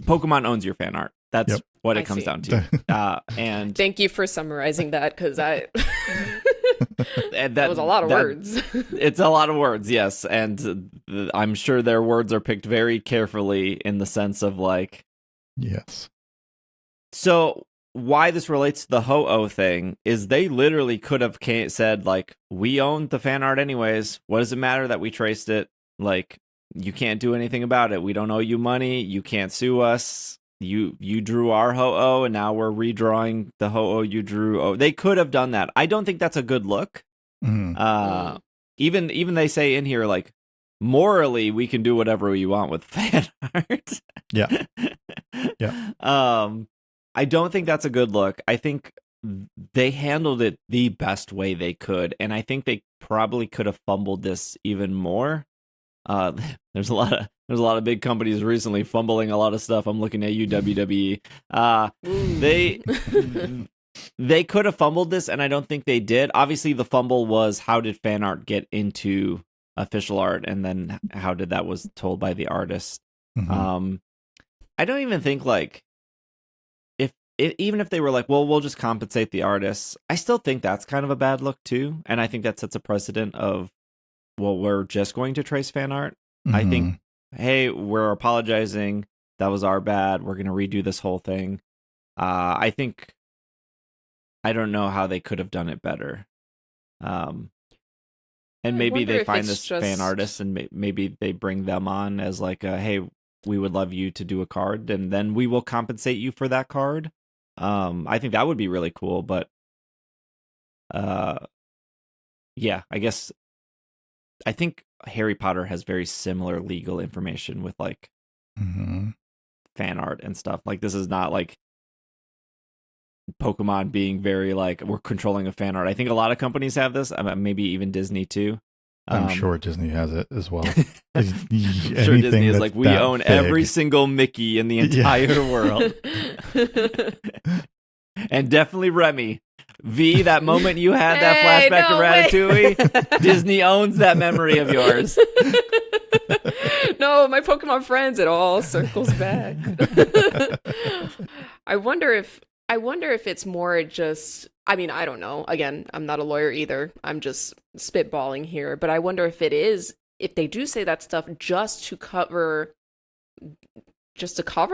Pokemon owns your fan art. That's what it comes down to. And thank you for summarizing that, because that was a lot of words. It's a lot of words, yes, and I'm sure their words are picked very carefully in the sense of like, yes. So why this relates to the Ho-Oh thing is they literally could have said, like, we owned the fan art anyways. What does it matter that we traced it? Like, you can't do anything about it. We don't owe you money. You can't sue us. You drew our Ho-Oh, and now we're redrawing the Ho-Oh you drew. Oh, they could have done that. I don't think that's a good look. Even they say in here, like, morally, we can do whatever we want with fan art. Yeah. I don't think that's a good look. I think they handled it the best way they could, and I think they probably could have fumbled this even more. There's a lot of big companies recently fumbling a lot of stuff. I'm looking at you, WWE. They could have fumbled this, and I don't think they did. Obviously, the fumble was how did fan art get into official art, and then how did that was told by the artist. I don't even think like. Even if they were like, well, we'll just compensate the artists, I still think that's kind of a bad look too. And I think that sets a precedent of, well, we're just going to trace fan art. I think, hey, we're apologizing. That was our bad. We're going to redo this whole thing. I don't know how they could have done it better. And maybe they find this fan artist and maybe they bring them on as like, hey, we would love you to do a card and then we will compensate you for that card. I think that would be really cool, but yeah, I guess I think Harry Potter has very similar legal information with like fan art and stuff. Like this is not like Pokemon being very like we're controlling a fan art. I think a lot of companies have this, maybe even Disney too. I'm sure Disney has it as well. I'm sure Disney is like, we own every single Mickey in the entire world. And definitely Remy. V, that moment you had that flashback to Ratatouille, Disney owns that memory of yours. No, my Pokemon Friends, it all circles back. I wonder if it's more just, I mean, I don't know. Again, I'm not a lawyer either. I'm just spitballing here. But I wonder if they do say that stuff just to cover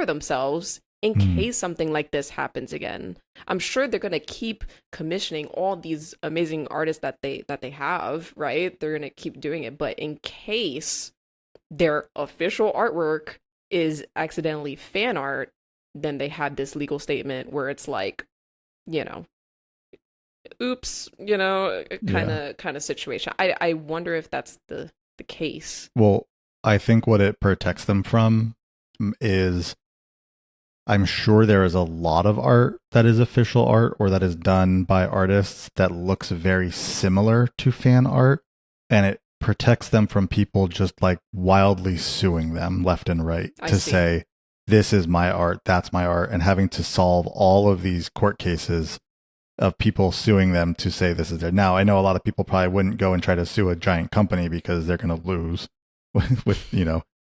themselves in case something like this happens again. I'm sure they're going to keep commissioning all these amazing artists that they have, right? They're going to keep doing it. But in case their official artwork is accidentally fan art, then they had this legal statement where it's like, oops, kind of situation. I wonder if that's the case. Well, I think what it protects them from is, I'm sure there is a lot of art that is official art or that is done by artists that looks very similar to fan art, and it protects them from people just like wildly suing them left and right say, this is my art, that's my art, and having to solve all of these court cases of people suing them to say this is their. Now, I know a lot of people probably wouldn't go and try to sue a giant company because they're going to lose with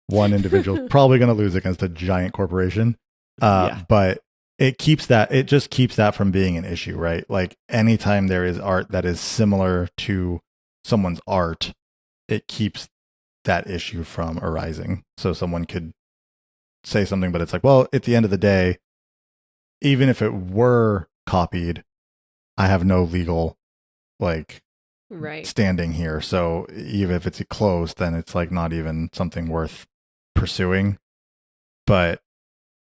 one individual probably going to lose against a giant corporation. But it just keeps that from being an issue, right? Like anytime there is art that is similar to someone's art, it keeps that issue from arising. So someone could say something, but it's like, well, at the end of the day, even if it were copied, I have no legal standing here. So even if it's closed, then it's like not even something worth pursuing. But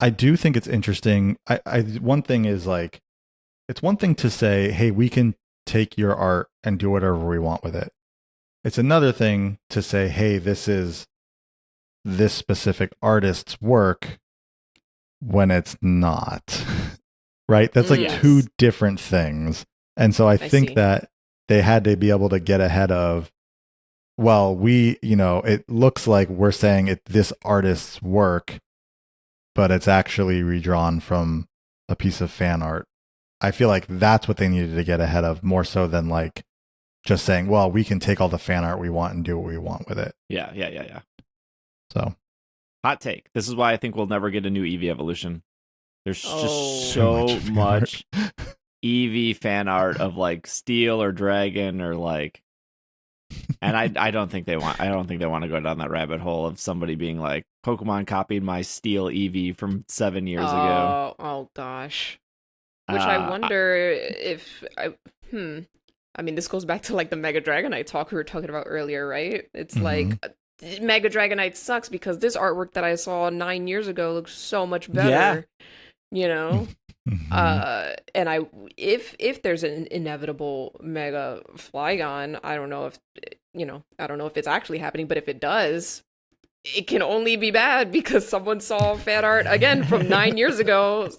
I do think it's interesting. One thing is like, it's one thing to say, hey, we can take your art and do whatever we want with it. It's another thing to say, hey, this is this specific artist's work when it's not. Right? That's like two different things. And so I think that they had to be able to get ahead of, well, it looks like we're saying this artist's work, but it's actually redrawn from a piece of fan art. I feel like that's what they needed to get ahead of, more so than like just saying, well, we can take all the fan art we want and do what we want with it. Yeah. So, hot take. This is why I think we'll never get a new Eevee evolution. There's just so much Eevee fan art of like Steel or Dragon or like, and I don't think they want to go down that rabbit hole of somebody being like, Pokemon copied my Steel Eevee from 7 years ago. Oh gosh. Which I wonder if I mean, this goes back to like the Mega Dragonite talk we were talking about earlier, right? It's like Mega Dragonite sucks because this artwork that I saw 9 years ago looks so much better. And if there's an inevitable Mega Flygon, I don't know if it's actually happening, but if it does, it can only be bad because someone saw fan art again from 9 years ago.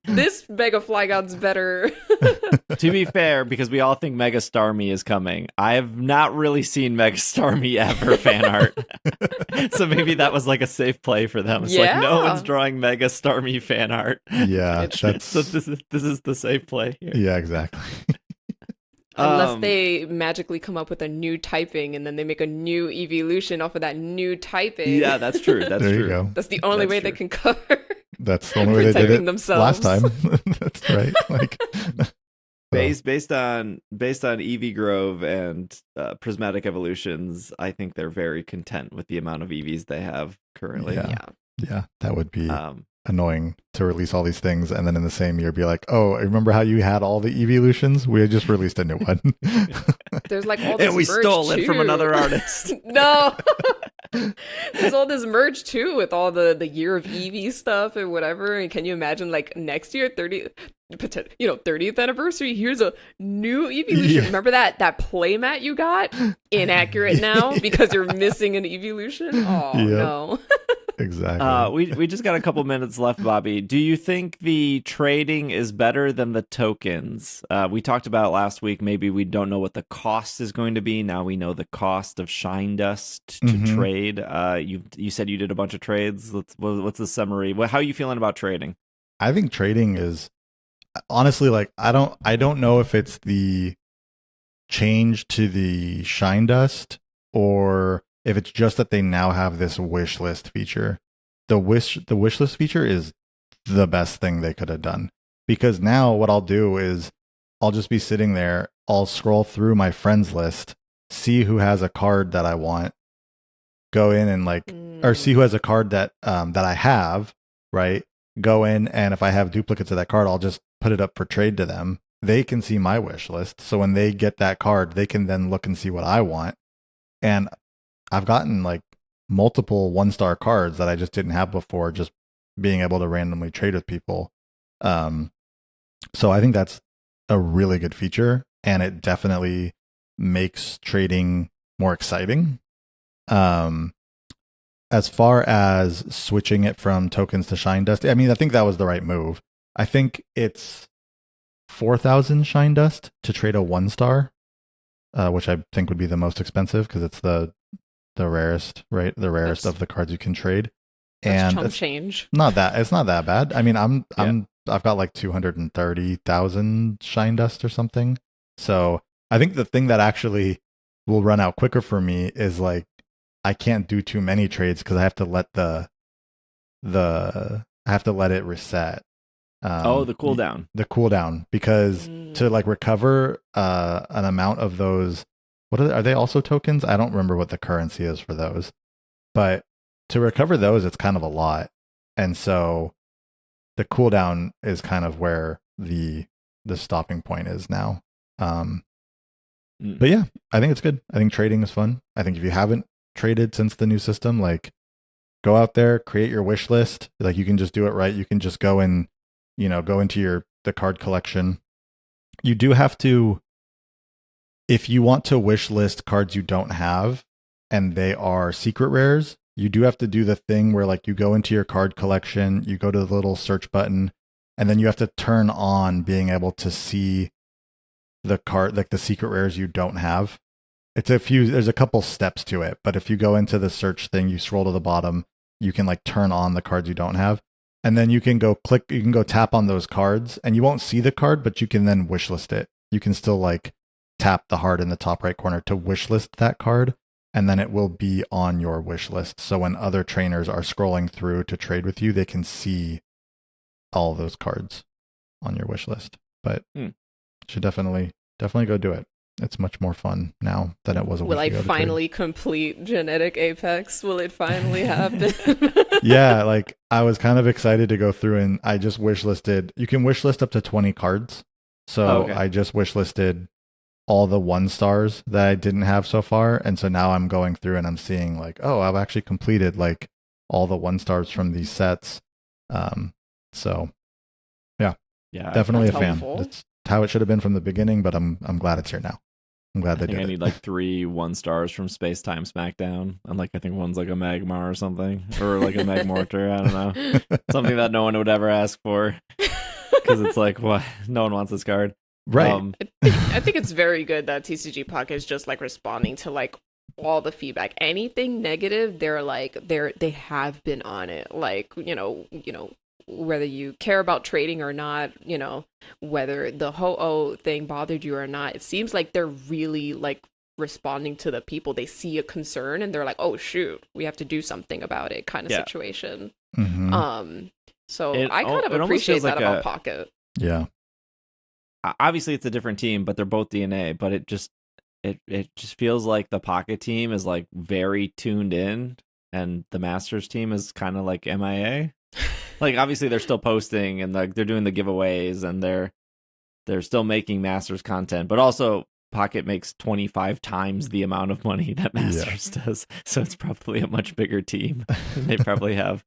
This Mega Flygon's better. To be fair, because we all think Mega Starmie is coming, I have not really seen Mega Starmie ever fan art. So maybe that was like a safe play for them. It's like no one's drawing Mega Starmie fan art. Yeah, so this is the safe play here. Yeah, exactly. Unless they magically come up with a new typing and then they make a new evolution off of that new typing. Yeah, that's true. That's there true. You go. That's the only way they can cover. That's the only way they did it themselves. last time. That's right. Like based on Eevee Grove and Prismatic Evolutions, I think they're very content with the amount of Eevees they have currently. Yeah, that would be annoying to release all these things and then in the same year be like, oh, remember how you had all the evolutions? We had just released a new one. There's like all this and we stole it from another artist. No. There's all this merge too with all the year of Eevee stuff and whatever. And can you imagine like next year, 30th anniversary, here's a new evolution. Yeah. Remember that playmat you got? Inaccurate now because you're missing an evolution? Oh, no. Exactly. We just got a couple minutes left, Bobby. Do you think the trading is better than the tokens? We talked about last week. Maybe we don't know what the cost is going to be. Now we know the cost of shine dust to trade. You said you did a bunch of trades. What's the summary? How are you feeling about trading? I think trading is honestly like I don't know if it's the change to the shine dust or if it's just that they now have this wish list feature. The wish list feature is the best thing they could have done, because now what I'll do is I'll just be sitting there, I'll scroll through my friends list, see who has a card that I want, go in and or see who has a card that I have, right? Go in, and if I have duplicates of that card, I'll just put it up for trade to them. They can see my wish list, so when they get that card, they can then look and see what I want. And I've gotten like multiple 1-star cards that I just didn't have before, just being able to randomly trade with people. So I think that's a really good feature, and it definitely makes trading more exciting. As far as switching it from tokens to shine dust, I mean, I think that was the right move. I think it's 4,000 shine dust to trade a 1-star, which I think would be the most expensive because it's the rarest, right? The rarest of the cards you can trade. And chump change. It's not that bad. I mean, I've got like 230,000 shine dust or something. So I think the thing that actually will run out quicker for me is like I can't do too many trades because I have to let it reset. The cooldown. The cooldown, because to like recover an amount of those, are they also tokens? I don't remember what the currency is for those, but to recover those, it's kind of a lot, and so the cooldown is kind of where the stopping point is now. But yeah, I think it's good. I think trading is fun. I think if you haven't traded since the new system, like go out there, create your wish list. Like you can just do it right. You can just go and go into the card collection. You do have to, if you want to wish list cards you don't have and they are secret rares, you do have to do the thing where like you go into your card collection, you go to the little search button, and then you have to turn on being able to see the card, like the secret rares you don't have. There's a couple steps to it, but if you go into the search thing, you scroll to the bottom, you can like turn on the cards you don't have. And then you can go tap on those cards, and you won't see the card, but you can then wishlist it. You can still like tap the heart in the top right corner to wishlist that card, and then it will be on your wish list. So when other trainers are scrolling through to trade with you, they can see all those cards on your wish list. But should definitely go do it. It's much more fun now than it was a week ago. Will I finally complete Genetic Apex? Will it finally happen? Yeah, like I was kind of excited to go through, and I just wishlisted. You can wishlist up to 20 cards. So I just wishlisted all the 1-stars that I didn't have so far. And so now I'm going through and I'm seeing like, oh, I've actually completed like all the 1-stars from these sets. So yeah, definitely a fan. It's how it should have been from the beginning, but I'm glad it's here now. I'm glad they did it. I need like 3 1-stars from Space Time Smackdown, and like I think one's like a Magmar or something, or like a Magmortar. I don't know, something that no one would ever ask for, because it's like, what? No one wants this card, right? I think it's very good that TCG Pocket is just like responding to like all the feedback. Anything negative, they have been on it. Like whether you care about trading or not, whether the Ho-Oh thing bothered you or not, it seems like they're really like responding to the people. They see a concern and they're like, oh shoot, we have to do something about it kind of situation. Mm-hmm. So I kind of appreciate that like about Pocket. Yeah. Obviously it's a different team, but they're both DNA, but it just feels like the Pocket team is like very tuned in and the Masters team is kind of like MIA. Like obviously they're still posting and like they're doing the giveaways and they're still making Masters content, but also Pocket makes 25 times the amount of money that Masters does, so it's probably a much bigger team. They probably have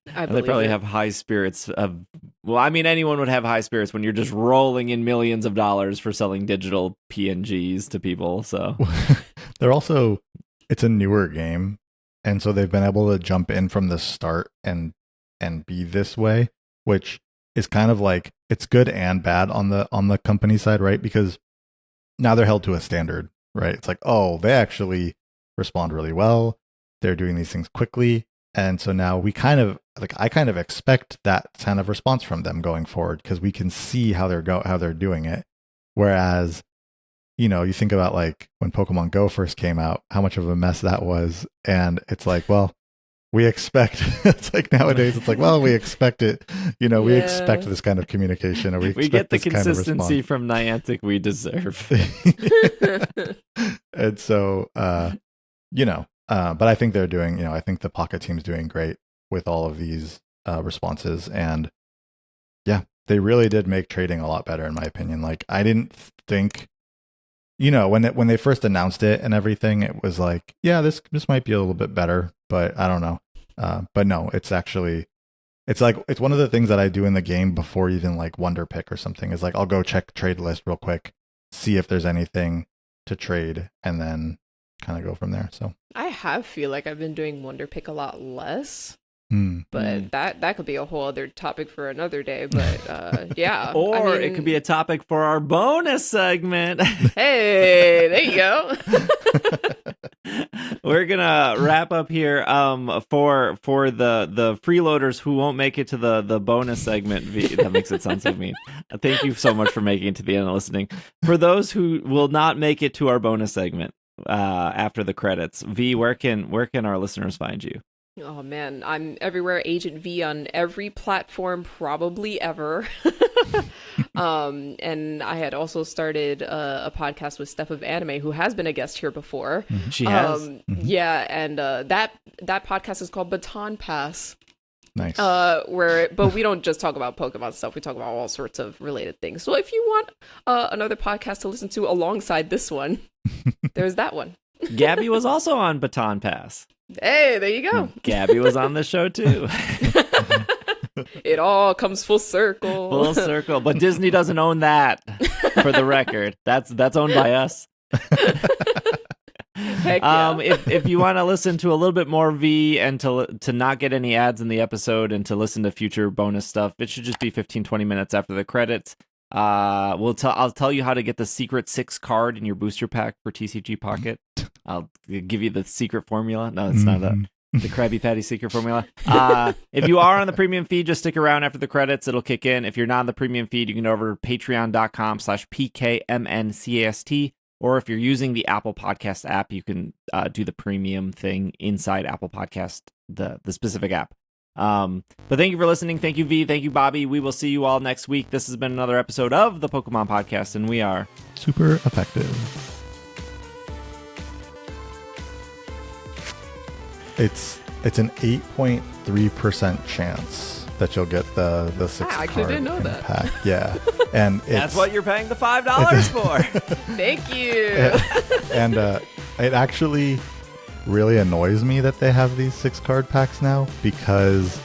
have high spirits of. Well, I mean, anyone would have high spirits when you're just rolling in millions of dollars for selling digital PNGs to people. So they're also, it's a newer game. And so they've been able to jump in from the start and be this way, which is kind of like, it's good and bad on the company side, right? Because now they're held to a standard, right? It's like, oh, they actually respond really well. They're doing these things quickly. And so now I kind of expect that kind of response from them going forward, because we can see how they're doing it. Whereas, you think about like when Pokemon Go first came out, how much of a mess that was. And it's like, well, we expect, it's like nowadays, it's like, well, we expect it, we expect this kind of communication, or we get the this consistency from Niantic we deserve. And so, but I think they're doing, I think the Pocket team's doing great with all of these responses. And yeah, they really did make trading a lot better, in my opinion. Like, I didn't think, when they first announced it and everything, it was like, yeah, this might be a little bit better, but I don't know. But no, it's one of the things that I do in the game before even like Wonder Pick or something, is like, I'll go check trade list real quick, see if there's anything to trade, and then kind of go from there. So I feel like I've been doing Wonder Pick a lot less. But that could be a whole other topic for another day. But yeah, or it could be a topic for our bonus segment. Hey, there you go. We're gonna wrap up here. For the freeloaders who won't make it to the bonus segment, that makes it sound so mean. Thank you so much for making it to the end and listening. For those who will not make it to our bonus segment after the credits, V, where can our listeners find you? Oh man, I'm everywhere, Agent V, on every platform probably ever. And I had also started a podcast with Steph of Anime, who has been a guest here before. She has. Yeah, and that podcast is called Baton Pass. Nice. But we don't just talk about Pokemon stuff. We talk about all sorts of related things. So if you want another podcast to listen to alongside this one, there's that one. Gabby was also on Baton Pass. Hey, there you go. Gabby was on the show too. It all comes full circle. Full circle. But Disney doesn't own that, for the record. That's owned by us. Heck yeah. If you want to listen to a little bit more V and to not get any ads in the episode and to listen to future bonus stuff, it should just be 15-20 minutes after the credits. I'll tell you how to get the secret 6 card in your booster pack for TCG Pocket. I'll give you the secret formula. No, it's not the Krabby Patty secret formula. If you are on the premium feed, just stick around after the credits. It'll kick in. If you're not on the premium feed, you can go over to patreon.com/PKMNcast. Or if you're using the Apple Podcast app, you can do the premium thing inside Apple Podcast, the specific app. But thank you for listening. Thank you, V. Thank you, Bobby. We will see you all next week. This has been another episode of the Pokemon Podcast, and we are super effective. It's an 8.3% chance that you'll get the 6th card. I actually didn't know that. Pack. Yeah, and that's what you're paying the $5 for. Thank you. And it actually really annoys me that they have these 6 card packs now, because